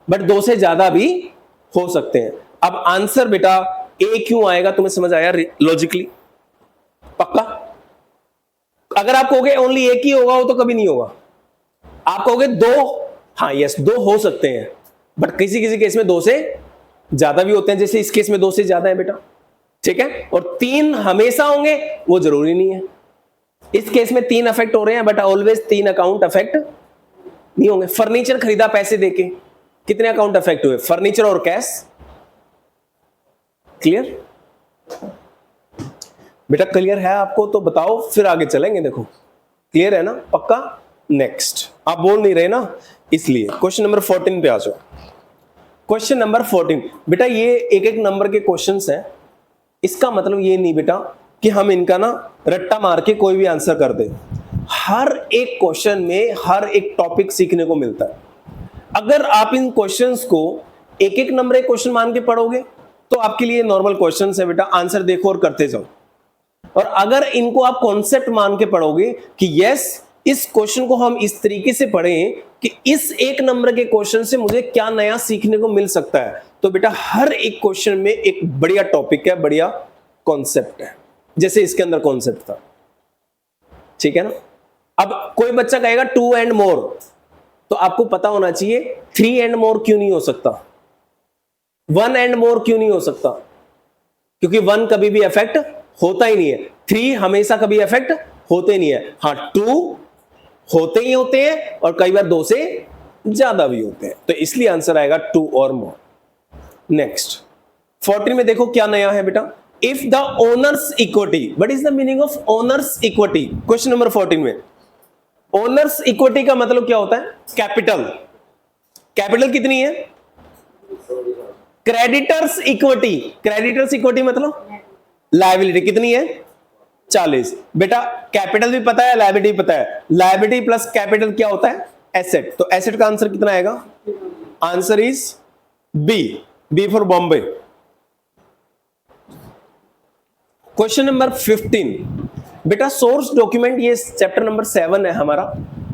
बट दो से ज्यादा भी हो सकते हैं। अब आंसर बेटा ए क्यों आएगा? तुम्हें समझ आया लॉजिकली? पक्का? अगर आप कहोगे ओनली एक ही होगा, वो तो कभी नहीं होगा। आप कहोगे दो, हाँ यस, दो हो सकते हैं, बट किसी किसी केस में दो से ज्यादा भी होते हैं, जैसे इस केस में दो से ज्यादा है बेटा, ठीक है। और तीन हमेशा होंगे, वो जरूरी नहीं है। इस केस में तीन अफेक्ट हो रहे हैं, बट ऑलवेज तीन अकाउंट अफेक्ट नहीं होंगे। फर्नीचर खरीदा पैसे देके, कितने अकाउंट अफेक्ट हुए? फर्नीचर और कैश। क्लियर बेटा? क्लियर है आपको? तो बताओ, फिर आगे चलेंगे। देखो क्लियर है ना? पक्का? नेक्स्ट। आप बोल नहीं रहे ना, इसलिए क्वेश्चन नंबर 14 पे आ जाओ। क्वेश्चन नंबर 14 बेटा, ये एक एक नंबर के क्वेश्चंस हैं। इसका मतलब ये नहीं बेटा कि हम इनका ना रट्टा मार के कोई भी आंसर कर दे। हर एक क्वेश्चन में हर एक टॉपिक सीखने को मिलता है। अगर आप इन क्वेश्चंस को एक एक नंबर एक क्वेश्चन मान के पढ़ोगे तो आपके लिए नॉर्मल क्वेश्चन है बेटा, आंसर देखो और करते जाओ। और अगर इनको आप कॉन्सेप्ट मान के पढ़ोगे कि यस इस क्वेश्चन को हम इस तरीके से पढ़ें कि इस एक नंबर के क्वेश्चन से मुझे क्या नया सीखने को मिल सकता है, तो बेटा हर एक क्वेश्चन में एक बढ़िया टॉपिक है, बढ़िया कॉन्सेप्ट है, जैसे इसके अंदर कॉन्सेप्ट था। ठीक है ना। अब कोई बच्चा कहेगा 2 एंड मोर, तो आपको पता होना चाहिए 3 एंड मोर क्यों नहीं हो सकता, 1 एंड मोर क्यों नहीं हो सकता, क्योंकि 1 कभी भी इफेक्ट होता ही नहीं है, 3 हमेशा कभी इफेक्ट होते नहीं है। हाँ 2 होते ही होते हैं और कई बार 2 से ज्यादा भी होते हैं, तो इसलिए आंसर आएगा 2 और मोर। नेक्स्ट 14 में देखो क्या नया है बेटा, if the owners equity, what is the meaning of owners equity, question number 14 में ओनर्स इक्विटी का मतलब क्या होता है, कैपिटल। कैपिटल कितनी है, क्रेडिटर्स इक्विटी, क्रेडिटर्स इक्विटी मतलब लायबिलिटी कितनी है 40। बेटा कैपिटल भी पता है, लायबिलिटी पता है, लायबिलिटी प्लस कैपिटल क्या होता है, एसेट। तो एसेट का आंसर कितना आएगा, answer is B for Bombay. Question number 15 बेटा सोर्स डॉक्यूमेंट, ये चैप्टर नंबर 7 है हमारा,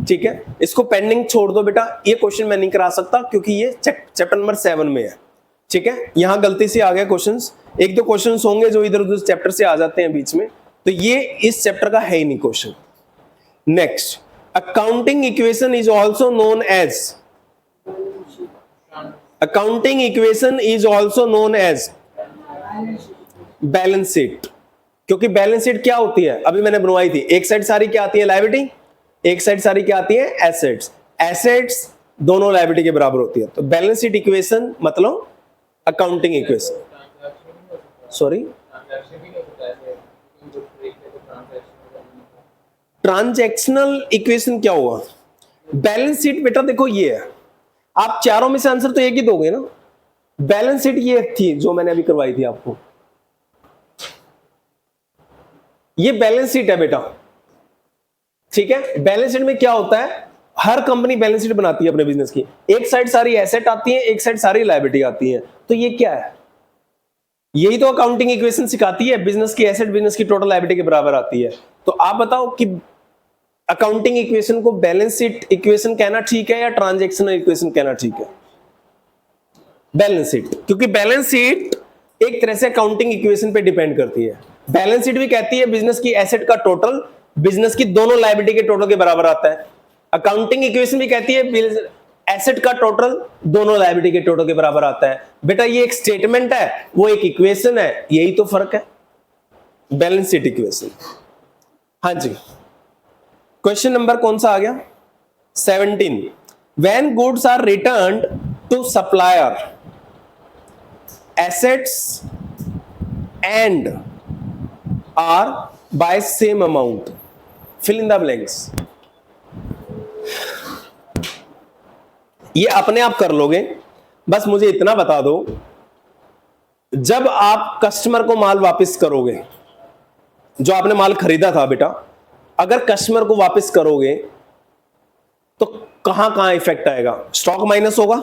ठीक है, इसको पेंडिंग छोड़ दो बेटा, ये क्वेश्चन मैं नहीं करा सकता क्योंकि ये चैप्टर नंबर 7 में है। ठीक है, यहां गलती से आ गया क्वेश्चंस, 1-2 क्वेश्चंस होंगे जो इधर उधर चैप्टर से आ जाते हैं बीच में, तो ये इस चैप्टर का है ही नहीं question. Next, accounting equation is also known as, accounting equation is also known as balance sheet, क्योंकि बैलेंस शीट क्या होती है, अभी मैंने बनवाई थी, एक साइड सारी क्या आती है लायबिलिटी, एक साइड सारी क्या आती है एसेट्स, एसेट्स दोनों लायबिलिटी के बराबर होती है, तो बैलेंस शीट इक्वेशन मतलब accounting equation, sorry transactional equation क्या हुआ, बैलेंस शीट बेटा देखो ये है, आप चारों में से आंसर तो एक ही दोगे ना, बैलेंस शीट ये थी जो मैंने अभी करवाई थी आपको, ये बैलेंस शीट है बेटा। ठीक है, बैलेंस शीट में क्या होता है, हर कंपनी बैलेंस शीट बनाती है अपने बिजनेस की, एक साइड सारी एसेट आती है, एक साइड सारी लायबिलिटी आती है, तो ये क्या है, यही तो अकाउंटिंग इक्वेशन सिखाती है, बिजनेस की एसेट बिजनेस की टोटल लायबिलिटी के बराबर आती है। तो आप बताओ कि अकाउंटिंग इक्वेशन को बैलेंस शीट इक्वेशन कहना ठीक है या ट्रांजैक्शनल इक्वेशन कहना ठीक है, बैलेंस शीट, क्योंकि बैलेंस शीट एक तरह से अकाउंटिंग इक्वेशन पे डिपेंड करती है। बैलेंस शीट भी कहती है बिजनेस की एसेट का टोटल बिजनेस की दोनों लायबिलिटी के टोटल के बराबर आता है, अकाउंटिंग इक्वेशन भी कहती है एसेट का टोटल दोनों लायबिलिटी के टोटल के बराबर आता है। बेटा ये एक स्टेटमेंट है, वो एक इक्वेशन है, यही तो फर्क है, बैलेंस शीट इक्वेशन। हाँ जी, क्वेश्चन नंबर कौन सा आ गया 17, when goods are returned to supplier assets and are by same amount, fill in the blanks. ये अपने आप कर लोगे, बस मुझे इतना बता दो, जब आप कस्टमर को माल वापस करोगे, जो आपने माल खरीदा था बेटा, अगर कस्टमर को वापस करोगे तो कहां कहां इफेक्ट आएगा, स्टॉक माइनस होगा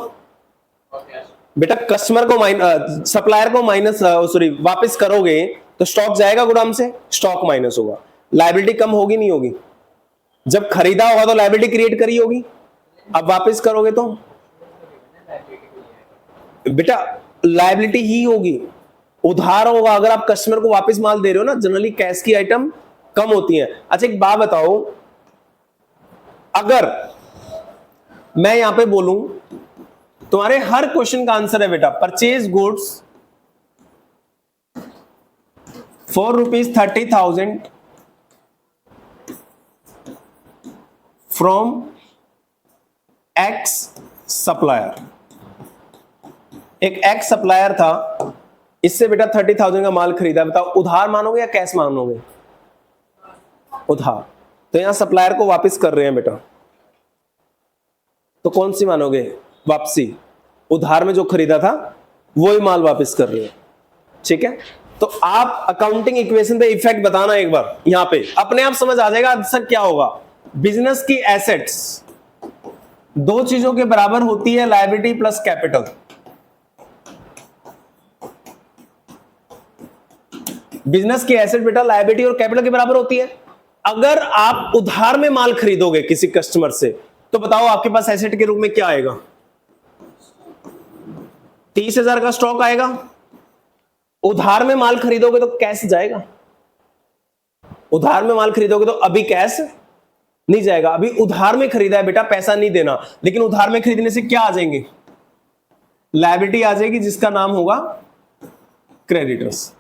बेटा, कस्टमर को सप्लायर को माइनस सॉरी वापस करोगे तो स्टॉक जाएगा गोदाम से, स्टॉक माइनस होगा, लायबिलिटी कम होगी नहीं होगी, जब खरीदा होगा तो लायबिलिटी क्रिएट करी होगी, अब वापस करोगे तो बेटा लायबिलिटी ही होगी, उधार होगा। अगर आप कस्टमर को वापस माल दे रहे हो ना, जनरली कैश की आइटम कम होती है। अच्छा एक बात बताओ, अगर मैं यहां पे बोलूं तुम्हारे हर क्वेश्चन का आंसर है बेटा, purchase goods for ₹30,000 from x supplier, एक एक्स सप्लायर था, इससे बेटा 30,000 का माल खरीदा, बताओ उधार मानोगे या कैश मानोगे, उधार, तो यहां सप्लायर को वापस कर रहे हैं बेटा, तो कौन सी मानोगे, वापसी, उधार में जो खरीदा था वही माल वापस कर रहे हैं। ठीक है, तो आप अकाउंटिंग इक्वेशन पे इफेक्ट बताना एक बार, यहां पे अपने आप समझ आ जाएगा आंसर क्या होगा। बिजनेस की एसेट्स दो चीजों के बराबर होती है, लायबिलिटी प्लस कैपिटल, बिजनेस की एसेट बेटा लायबिलिटी और कैपिटल के बराबर होती है। अगर आप उधार में माल खरीदोगे किसी कस्टमर से, तो बताओ आपके पास एसेट के रूप में क्या आएगा? 30,000 का स्टॉक आएगा। उधार में माल खरीदोगे तो कैश जाएगा। उधार में माल खरीदोगे तो अभी कैश नहीं जाएगा। अभी उधार में खरीदा है बेटा, पैसा नहीं देना, लेकिन उधार में खरीदने से क्या आ जाएंगे? लायबिलिटी आ जाएगी, जिसका नाम होगा क्रेडिटर्स।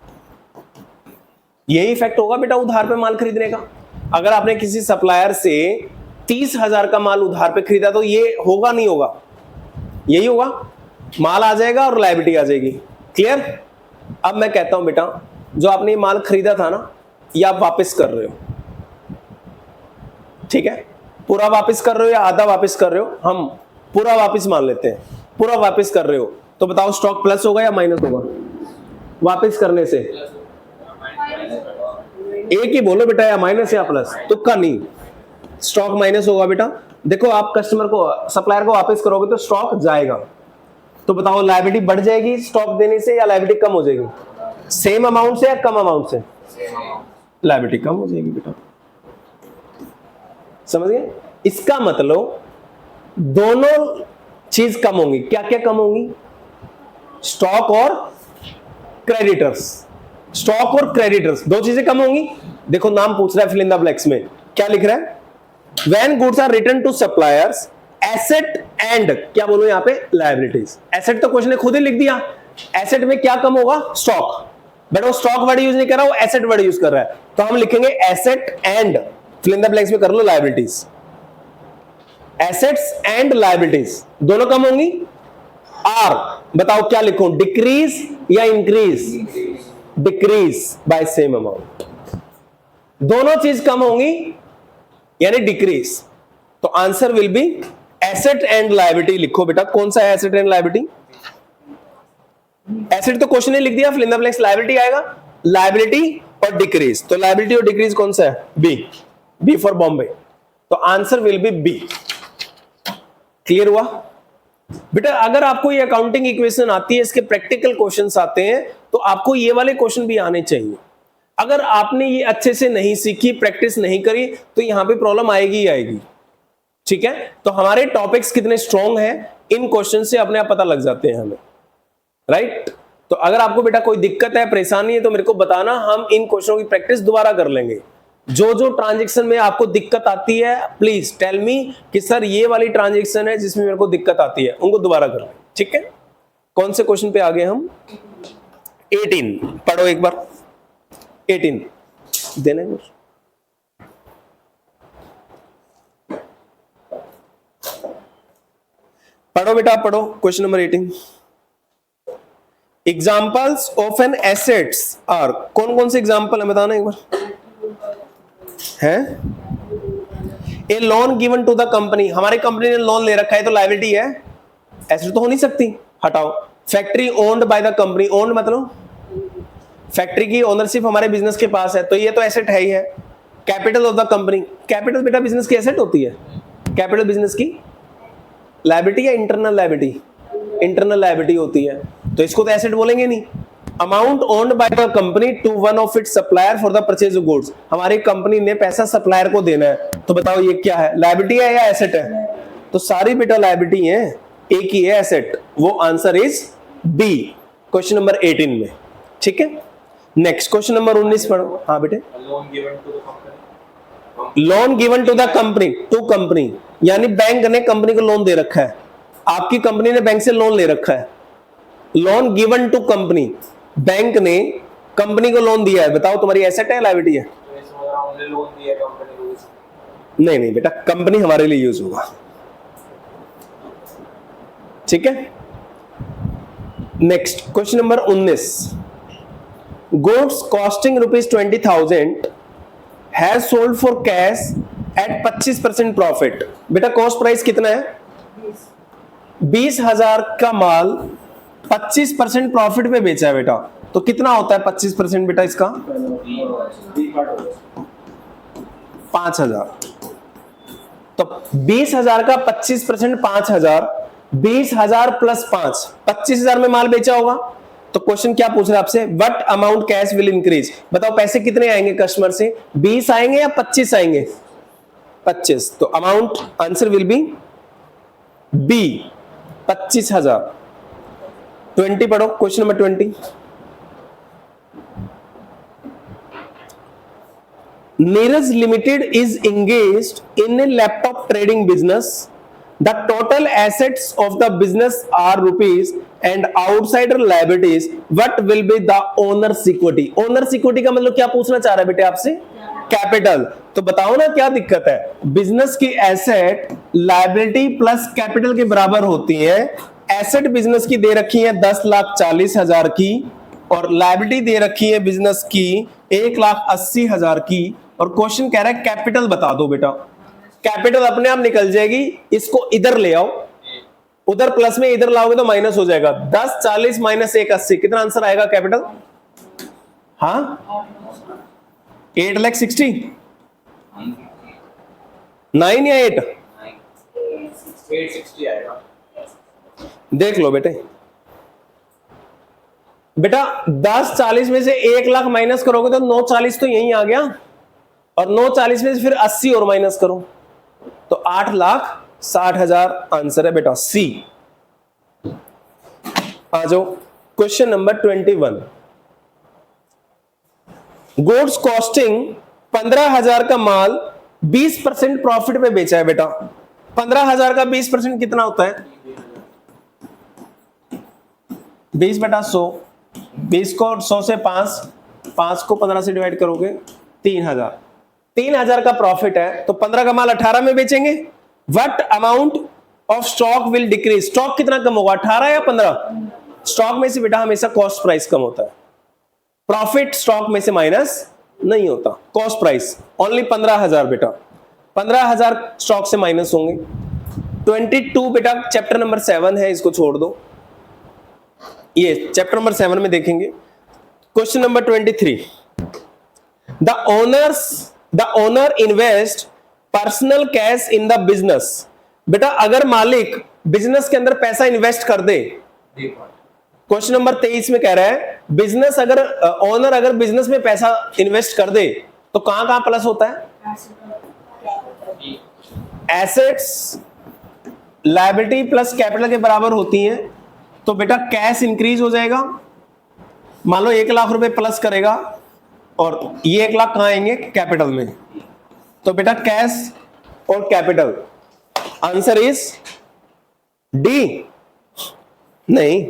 यही इफेक्ट होगा बेटा उधार पे माल खरीदने का। अगर आपने किसी सप्लायर से 30,000 का माल उधार पे खरीदा तो ये होगा नहीं होगा? यही होगा, माल आ जाएगा और लायबिलिटी आ जाएगी। क्लियर? अब मैं कहता हूं बेटा, जो आपने ये माल खरीदा था ना, ये आप वापस कर रहे हो, ठीक है? पूरा वापस कर रहे हो या आधा वापस कर रहे हो? हम पूरा वापस मान लेते हैं, पूरा वापस कर रहे हो, तो बताओ स्टॉक प्लस होगा या माइनस होगा वापस करने से? एक ही बोलो बेटा, या माइनस या प्लस, तुक्का नहीं। स्टॉक माइनस होगा बेटा। देखो आप कस्टमर को, सप्लायर को वापस करोगे तो स्टॉक जाएगा, तो बताओ लायबिलिटी बढ़ जाएगी स्टॉक देने से या लायबिलिटी कम हो जाएगी? सेम अमाउंट से या कम अमाउंट से? लायबिलिटी कम हो जाएगी बेटा। समझ गए? इसका मतलब दोनों चीज कम होंगी। क्या क्या कम होंगी? स्टॉक और क्रेडिटर्स। स्टॉक और क्रेडिटर्स दो चीजें कम होंगी। देखो नाम पूछ रहा है फिल इन द ब्लैंक्स में, क्या लिख रहा है? When goods are return to suppliers asset and, क्या बोलो यहां पे? लायबिलिटीज। एसेट तो क्वेश्चन ने खुद ही लिख दिया। एसेट में क्या कम होगा? स्टॉक। बट वो स्टॉक वर्ड यूज नहीं कर रहा, वो एसेट वर्ड यूज कर रहा है, तो हम लिखेंगे asset and, fill in the blanks में कर लो लायबिलिटीज। एसेट्स एंड लायबिलिटीज दोनों कम होंगी। आर बताओ क्या लिखूं, डिक्रीज या increase? Decrease by same amount. दोनों चीज कम होंगी यानी डिक्रीज, तो answer will be asset and liability. लिखो बेटा कौन सा है एसेट एंड लायबिलिटी? एसेट तो क्वेश्चन ने लिख दिया, fill in the blanks liability आएगा, लायबिलिटी और डिक्रीज। तो लायबिलिटी और डिक्रीज कौन सा है? बी। बी फॉर बॉम्बे, तो answer will be B. Clear हुआ बेटा? अगर आपको ये अकाउंटिंग इक्वेशन आती है, इसके प्रैक्टिकल क्वेश्चंस आते हैं, तो आपको ये वाले क्वेश्चन भी आने चाहिए। अगर आपने ये अच्छे से नहीं सीखी, प्रैक्टिस नहीं करी, तो यहां पे प्रॉब्लम आएगी ही आएगी। ठीक है? तो हमारे टॉपिक्स कितने स्ट्रॉन्ग हैं, इन क्वेश्चन से अपने आप पता लग जाते हैं हमें, राइट? तो अगर आपको बेटा कोई दिक्कत है, परेशानी है, तो मेरे को बताना, हम इन क्वेश्चनों की प्रैक्टिस दोबारा कर लेंगे। जो जो ट्रांजैक्शन में आपको दिक्कत आती है, प्लीज टेल मी कि सर ये वाली ट्रांजैक्शन है जिसमें मेरे को दिक्कत आती है, उनको दोबारा कर लें। ठीक है? कौन से क्वेश्चन पे आ गए हम? 18 पढ़ो एक बार। 18 देने कुछ पढ़ो बेटा, पढ़ो question number 18। Examples of an assets are, कौन कौन से एग्जाम्पल है बताना एक बार। है a loan given to the company, हमारी कंपनी ने लोन ले रखा है तो लायबिलिटी है, एसेट तो हो नहीं सकती, हटाओ। Factory owned by the company, owned मतलब फैक्ट्री की ओनरशिप हमारे बिजनेस के पास है, तो ये तो एसेट है ही है। Capital of the company, capital बेटा बिजनेस की एसेट होती है। कैपिटल बिजनेस की लायबिलिटी या इंटरनल लायबिलिटी? इंटरनल लायबिलिटी होती है, तो इसको तो एसेट बोलेंगे नहीं। Amount owned by the company to one of its supplier for the purchase of goods, हमारी कंपनी ने पैसा सप्लायर को देना है, तो बताओ ये क्या है? लायबिलिटी है या एसेट है? तो सारी बेटा लायबिलिटी है, एक ही है एसेट। वो answer is B, question number 18 में। ठीक है? नेक्स्ट क्वेश्चन नंबर 19 पढ़ो। हाँ बेटे, loan given to the company, loan given to the company, to company यानी बैंक ने कंपनी को लोन दे रखा है, आपकी कंपनी ने बैंक से लोन ले रखा है। Loan given to company, bank ने कंपनी को लोन दिया है, बताओ तुम्हारी एसेट है लायबिलिटी है? लोन दिया कंपनी को, नहीं नहीं बेटा, कंपनी हमारे लिए यूज होगा। ठीक है? Next question number 19। Goods costing ₹20,000 has sold for cash at 25% profit. बेटा कॉस्ट प्राइस कितना है? 20,000 का माल 25% प्रॉफिट पे बेचा है बेटा, तो कितना होता है 25% बेटा इसका? 5,000। तो 20,000 का 25% 5,000, 20,000 प्लस 5, 25,000 में माल बेचा होगा, तो क्वेश्चन क्या पूछ रहा है आपसे, what amount cash will increase, बताओ पैसे कितने आएंगे कस्टमर से, 20 आएंगे या 25 आएंगे, 25, तो amount answer will be B 25,000। 20 पढ़ो, question number 20। Neeraj Limited is engaged in a laptop trading business. The total assets of the business are rupees and outsider liabilities. What will be the owner's equity? Owner's equity का मतलब क्या पूछना चाह रहा है बेटे आपसे? कैपिटल। तो बताओ ना क्या दिक्कत है, बिजनेस की एसेट लायबिलिटी प्लस कैपिटल के बराबर होती है। एसेट बिजनेस की दे रखी है 10,40,000 की और लायबिलिटी दे रखी है बिजनेस की 1,80,000 की, और क्वेश्चन कह रहा है कैपिटल बता दो बेटा। कैपिटल अपने आप निकल जाएगी, इसको इधर ले आओ, उधर प्लस में इधर लाओगे तो माइनस हो जाएगा। 10,40 माइनस 1,80 कितना आंसर आएगा कैपिटल? हाँ 8,60,000 9 या 8 860 आएगा। देख लो बेटे, बेटा 10,40 में से 1,00,000 माइनस करोगे तो 9,40 तो यही आ गया, और 9,40 में से फिर 80 और माइनस करो तो 8,60,000 आंसर है बेटा सी। आ जाओ क्वेश्चन नंबर 21। गुड्स कॉस्टिंग 15,000 का माल 20% प्रॉफिट पे बेचा है बेटा। 15,000 का 20% कितना होता है? 20 बटा 100, 20 को 100 से 5 को 15 से डिवाइड करोगे 3,000। 3,000 का प्रॉफिट है तो 15 का माल 18 में बेचेंगे। What amount of stock will decrease, stock कितना कम होगा 18 या 15? स्टॉक में से बेटा हमेशा कॉस्ट प्राइस कम होता है, प्रॉफिट स्टॉक में से माइनस नहीं होता, कॉस्ट प्राइस ओनली 15,000 बेटा, 15,000 स्टॉक से माइनस होंगे। 22 बेटा चैप्टर नंबर 7 है, इसको छोड़ दो, ये चैप्टर नंबर 7 में देखेंगे। Question number 23। The owner invest personal cash in the business. बेटा अगर मालिक बिजनेस के अंदर पैसा इन्वेस्ट कर दे, क्वेश्चन नंबर 23 में कह रहा है बिजनेस अगर ओनर अगर बिजनेस में पैसा इन्वेस्ट कर दे तो कहां कहां प्लस होता है? एसेट्स लायबिलिटी प्लस कैपिटल के बराबर होती है, तो बेटा कैश इंक्रीज हो जाएगा। मान लो 1,00,000 रुपए प्लस करेगा और ये 1,00,000 कहां आएंगे? कैपिटल में। तो बेटा कैश और कैपिटल, आंसर इज डी। नहीं,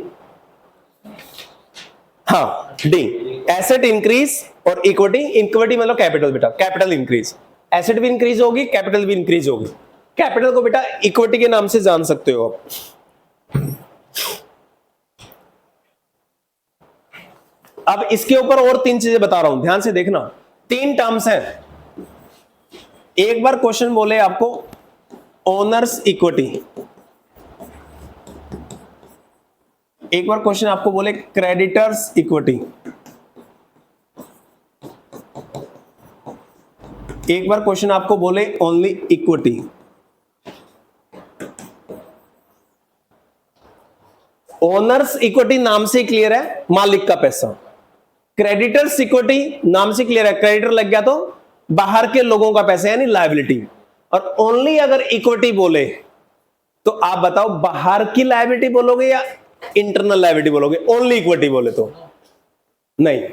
हाँ डी, एसेट इंक्रीज और इक्विटी। इक्विटी मतलब कैपिटल बेटा, कैपिटल इंक्रीज, एसेट भी इंक्रीज होगी कैपिटल भी इंक्रीज होगी। कैपिटल को बेटा इक्विटी के नाम से जान सकते हो आप। अब इसके ऊपर और 3 चीजें बता रहा हूं, ध्यान से देखना। 3 टर्म्स हैं। एक बार क्वेश्चन बोले आपको ओनर्स इक्विटी, एक बार क्वेश्चन आपको बोले क्रेडिटर्स इक्विटी, एक बार क्वेश्चन आपको बोले ओनली इक्विटी। ओनर्स इक्विटी नाम से क्लियर है, मालिक का पैसा। क्रेडिटर्स इक्विटी नाम से क्लियर है, क्रेडिटर लग गया तो बाहर के लोगों का पैसा यानी लायबिलिटी। और ओनली अगर इक्विटी बोले तो आप बताओ बाहर की लायबिलिटी बोलोगे या इंटरनल लायबिलिटी बोलोगे? ओनली इक्विटी बोले तो नहीं,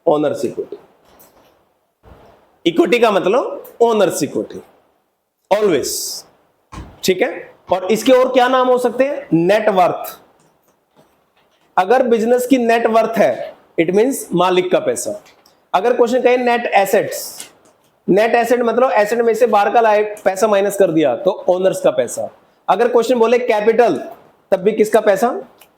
ओनर्स इक्विटी। इक्विटी का मतलब ओनर्स इक्विटी ऑलवेज, ठीक है। और इसके और क्या नाम हो सकते हैं? नेटवर्थ। अगर बिजनेस की नेटवर्थ है इट मींस मालिक का पैसा। अगर क्वेश्चन कहे नेट एसेट्स, नेट एसेट मतलब एसेट में से बाहर का पैसा माइनस कर दिया तो ओनर्स का पैसा। अगर क्वेश्चन बोले कैपिटल तब भी किसका पैसा?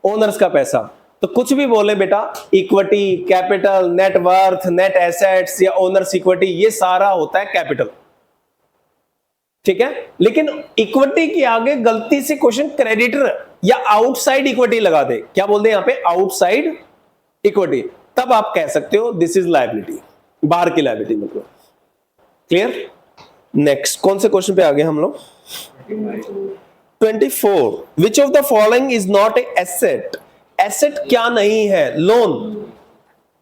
ओनर्स का पैसा। तो कुछ भी बोले बेटा equity, capital, net worth, net assets या ओनर्स इक्विटी, ये सारा होता है कैपिटल, ठीक है। लेकिन इक्विटी के आगे गलती से क्वेश्चन क्रेडिटर या आउटसाइड इक्विटी लगा दे, क्या बोल दे यहां पे? आउटसाइड इक्विटी, तब आप कह सकते हो दिस इज लायबिलिटी, बाहर की लायबिलिटी मतलब। क्लियर? नेक्स्ट कौन से क्वेश्चन पे आ गए हम लोग? 24. Which of the following is not a asset asset क्या नहीं है? लोन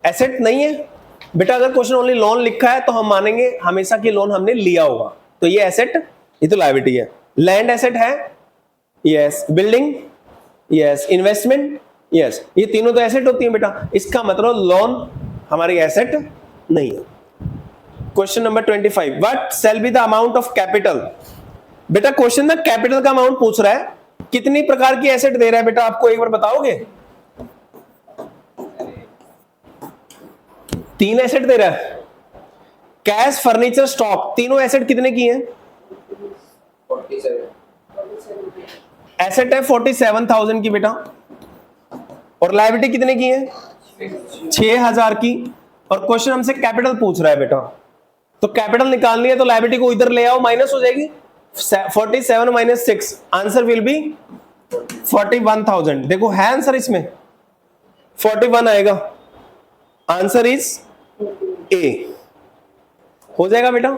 एसेट नहीं है बेटा। अगर क्वेश्चन ओनली लोन लिखा है तो हम मानेंगे हमेशा कि लोन हमने लिया होगा, तो ये एसेट, ये तो लायबिलिटी है। लैंड एसेट है, yes. Building, yes. Investment, yes. ये तीनों तो एसेट होती है बेटा, इसका मतलब लोन हमारी एसेट नहीं है। Question number 25, what shall be the amount of capital? बेटा क्वेश्चन ना कैपिटल का अमाउंट पूछ रहा है, कितनी प्रकार की एसेट दे रहा है बेटा आपको एक बार बताओगे? 3 एसेट दे रहा है, कैश, फर्नीचर, स्टॉक। तीनों एसेट कितने की हैं? 47 एसेट है 47,000 की बेटा, और लायबिलिटी कितने की है? 6,000 की। और क्वेश्चन हमसे कैपिटल पूछ रहा है बेटा, तो कैपिटल निकालनी है तो लायबिलिटी को इधर ले आओ, माइनस हो जाएगी। 47 माइनस 6, आंसर विल बी 41,000। देखो है आंसर इसमें 41 आएगा, आंसर इज ए। हो जाएगा बेटा।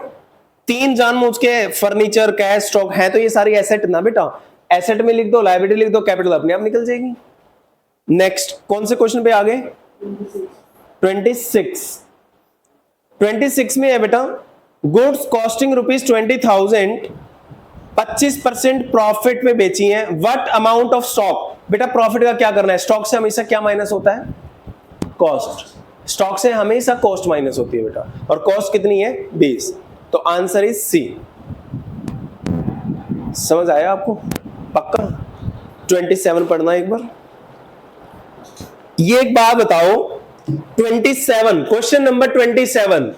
3 जानबूझ के फर्नीचर, कैश, स्टॉक है तो ये सारी एसेट ना बेटा, एसेट में लिख दो, लायबिलिटी लिख दो, कैपिटल अपने आप निकल जाएगी। नेक्स्ट कौन से क्वेश्चन पे आ गए? 26 में है बेटा, गुड्स कॉस्टिंग ₹20,000 25% प्रॉफिट में बेची है, व्हाट अमाउंट ऑफ स्टॉक? बेटा प्रॉफिट का क्या करना है? स्टॉक से हमेशा क्या माइनस होता है? कॉस्ट। स्टॉक से हमेशा कॉस्ट माइनस होती है बेटा, और कॉस्ट कितनी है? 20। तो आंसर इज सी। समझ आया आपको? पक्का 27 पढ़ना एक बार। ये एक बात बताओ, 27 क्वेश्चन नंबर 27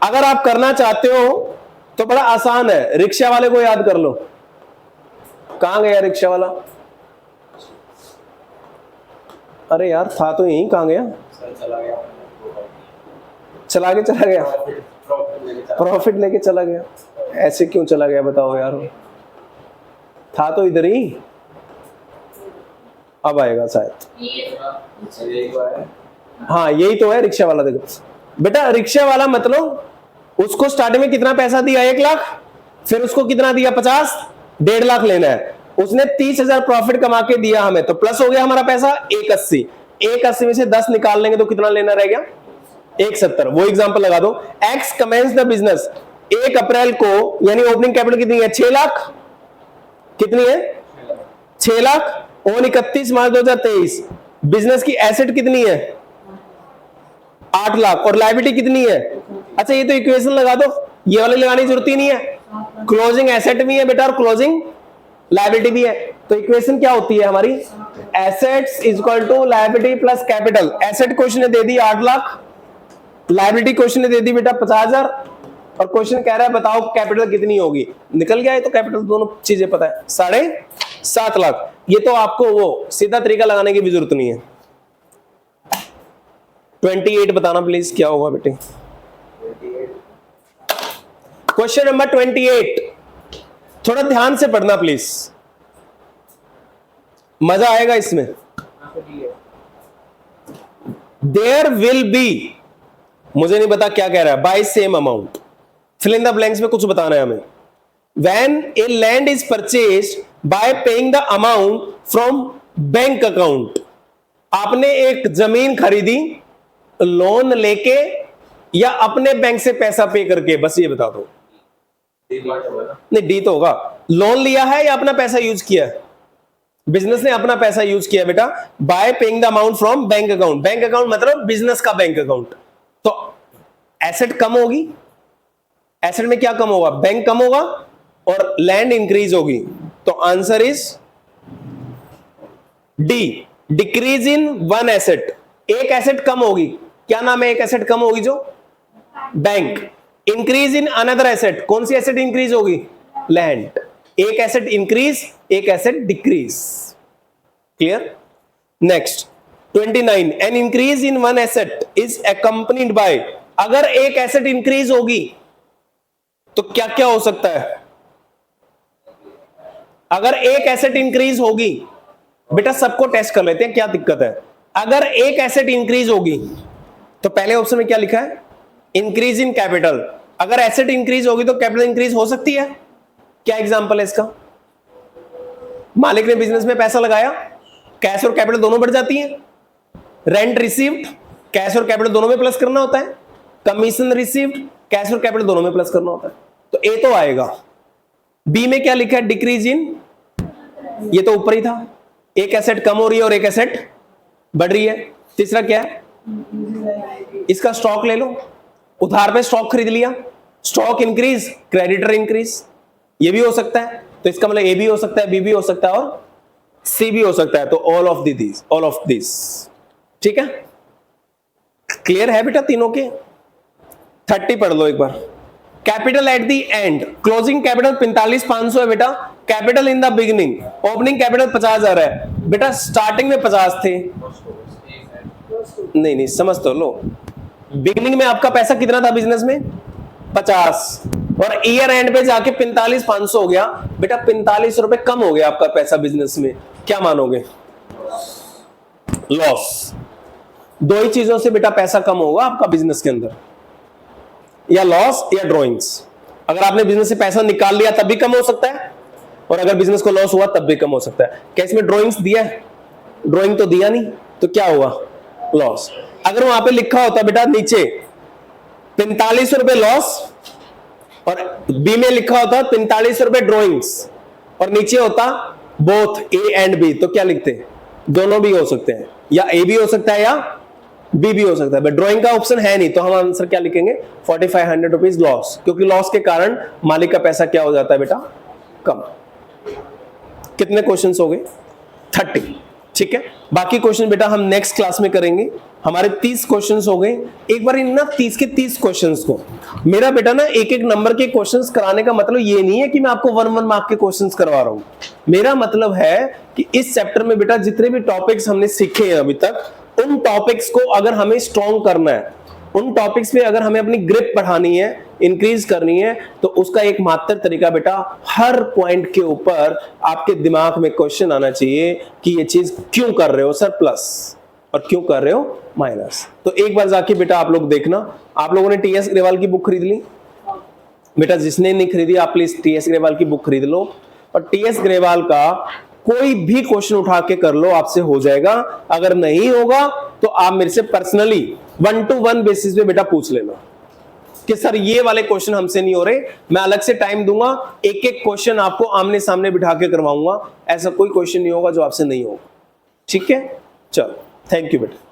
अगर आप करना चाहते हो तो बड़ा आसान है, रिक्शा वाले को याद कर लो। कहां गया रिक्शा वाला? अरे यार था तो यहीं, कहां गया? चला गया, चला गया, प्रॉफिट लेके चला गया। ऐसे क्यों चला गया बताओ यार? था तो इधर ही, अब आएगा शायद। हाँ यही तो है रिक्शा वाला। देखो बेटा रिक्शा वाला मतलब उसको स्टार्टिंग में कितना पैसा दिया? 1 लाख, फिर उसको कितना दिया? 50, 1.5 लाख लेना है, उसने 30,000 प्रॉफिट कमा के दिया हमें, तो प्लस हो गया हमारा पैसा 180। 180 में से 10 निकाल लेंगे तो कितना लेना रह गया? 170। वो एग्जांपल लगा दो, एक्स कमेंस द बिजनेस 1 अप्रैल को, यानी ओपनिंग कैपिटल कितनी है? 6 लाख। कितनी है? 6 लाख। ऑन 31 मार्च 2023 बिजनेस की एसेट कितनी है? 8 लाख। और लायबिलिटी कितनी है? अच्छा ये तो इक्वेशन लगा दो, ये वाली लगाने की जरूरत ही नहीं है। क्लोजिंग एसेट भी है बेटा और क्लोजिंग लायबिलिटी भी है, तो इक्वेशन क्या होती है हमारी? Assets is equal to liability plus capital. Asset question ने दे दी 8 लाख, लायबिलिटी क्वेश्चन ने दे दी बेटा 50,000, और क्वेश्चन कह रहा है बताओ कैपिटल कितनी होगी। निकल गया है तो कैपिटल, दोनों चीजें पता है, 7.5 लाख। ये तो आपको वो सीधा तरीका लगाने की भी जरूरत नहीं है। 28 बताना प्लीज, क्या होगा बेटे? क्वेश्चन नंबर 28 थोड़ा ध्यान से पढ़ना प्लीज, मजा आएगा इसमें। देयर विल बी, मुझे नहीं पता क्या कह रहा है, by same amount, fill in the blanks में कुछ बताना है हमें। When a land is purchased by paying the amount from bank account, आपने एक जमीन खरीदी लोन लेके या अपने बैंक से पैसा पे करके, बस ये बता दो। नहीं डी तो होगा, लोन लिया है या अपना पैसा यूज किया है? बिजनेस ने अपना पैसा यूज किया बेटा, bye paying the amount from bank account. Bank account मतलब बिजनेस का बैंक अकाउंट। तो एसेट कम होगी, एसेट में क्या कम होगा? बैंक कम होगा और लैंड इंक्रीज होगी, तो answer is D, decrease in one asset. एक एसेट कम होगी, क्या नाम है एक एसेट कम होगी जो? Bank. Increase in another asset, कौन सी एसेट इंक्रीज होगी? लैंड। एक एसेट इंक्रीज, एक asset decrease. Clear? Next 29, an increase in one asset is accompanied by, अगर एक एसेट इंक्रीज होगी तो क्या क्या हो सकता है? अगर एक एसेट इंक्रीज होगी, बेटा सबको टेस्ट कर लेते हैं क्या दिक्कत है। अगर एक एसेट इंक्रीज होगी तो पहले ऑप्शन में क्या लिखा है? Increase in capital. अगर एसेट इंक्रीज होगी तो कैपिटल इंक्रीज हो सकती है। क्या एग्जांपल है इसका? मालिक ने बिजनेस में पैसा लगाया, कैश और कैपिटल दोनों बढ़ जाती है। रेंट रिसीव्ड, कैश और कैपिटल दोनों में प्लस करना होता है। कमीशन रिसीव्ड, कैश और कैपिटल दोनों में प्लस करना होता है। तो ए तो आएगा। बी में क्या लिखा है? डिक्रीज इन, ये तो ऊपर ही था। एक एसेट कम हो रही है और एक एसेट बढ़ रही है। तीसरा क्या है? इसका स्टॉक ले लो, उधार पे स्टॉक खरीद लिया, स्टॉक इंक्रीज, क्रेडिटर इंक्रीज, ये भी हो सकता है। तो इसका मतलब ए भी हो सकता है, बी भी हो सकता है और सी भी हो सकता है। तो ऑल ऑफ दिस, ठीक है? क्लियर है बेटा तीनों के? 30 पढ़ लो एक बार। Capital at the end, closing capital 45,500 है बेटा। Capital in the beginning, opening capital 50,000 है बेटा। स्टार्टिंग में 50 थे, नहीं समझ तो लो। बिगिनिंग में आपका पैसा कितना था बिजनेस में? 50, और ईयर एंड पे जाके 45,500 हो गया बेटा। 45 रुपए कम हो गया आपका पैसा बिजनेस में, क्या मानोगे? लॉस। दो ही चीजों से बेटा पैसा कम होगा आपका बिजनेस के अंदर, या लॉस या ड्रॉइंग्स। अगर आपने बिजनेस से पैसा निकाल लिया तब भी कम हो सकता है, और अगर बिजनेस को लॉस हुआ तब भी कम हो सकता है। क्या इसमें ड्रॉइंग्स दिया है? ड्रॉइंग तो दिया नहीं, तो क्या हुआ? लॉस। अगर वहां पे लिखा होता बेटा नीचे 45 रुपए लॉस, और बी में लिखा होता 45 रुपए ड्रॉइंग्स, और नीचे होता बोथ ए एंड बी, तो क्या लिखते? दोनों भी हो सकते हैं, या ए भी हो सकता है या बी भी हो सकता है। बट ड्रॉइंग का ऑप्शन है नहीं, तो हम आंसर क्या लिखेंगे? 4500 रुपीज लॉस, क्योंकि लॉस के कारण मालिक का पैसा क्या हो जाता है बेटा? कम। कितने क्वेश्चंस हो गए? 30, ठीक है। बाकी क्वेश्चन बेटा हम नेक्स्ट क्लास में करेंगे। हमारे 30 क्वेश्चंस हो गए। एक बार इन ना 30 के 30 क्वेश्चंस को मेरा बेटा ना एक एक नंबर के क्वेश्चंस कराने का मतलब ये नहीं है कि मैं आपको 1-1 मार्क के क्वेश्चंस करवा रहा हूं। मेरा मतलब है कि इस चैप्टर में बेटा जितने भी टॉपिक्स हमने सीखे हैं अभी तक, उन टॉपिक्स को अगर हमें स्ट्रॉन्ग करना है, उन टॉपिक्स पे अगर हमें अपनी ग्रिप बढ़ानी है, इंक्रीज करनी है, तो उसका एक मात्र तरीका बेटा, हर पॉइंट के ऊपर आपके दिमाग में क्वेश्चन आना चाहिए कि ये चीज क्यों कर रहे हो सर प्लस, और क्यों कर रहे हो माइनस। तो एक बार जाके बेटा आप लोग देखना। आप लोगों ने टीएस ग्रेवाल की बुक खरीद ली बेटा? जिसने नहीं खरीदी आप प्लीज टीएस ग्रेवाल की बुक खरीद लो, और टीएस ग्रेवाल का कोई भी क्वेश्चन उठा के कर लो, आपसे हो जाएगा। अगर नहीं होगा तो आप मेरे से पर्सनली 1-to-1 बेसिस पे बेटा पूछ लेना कि सर ये वाले क्वेश्चन हमसे नहीं हो रहे। मैं अलग से टाइम दूंगा, एक एक क्वेश्चन आपको आमने सामने बिठा के करवाऊंगा। ऐसा कोई क्वेश्चन नहीं होगा जो आपसे नहीं होगा, ठीक है? चलो, थैंक यू बेटा।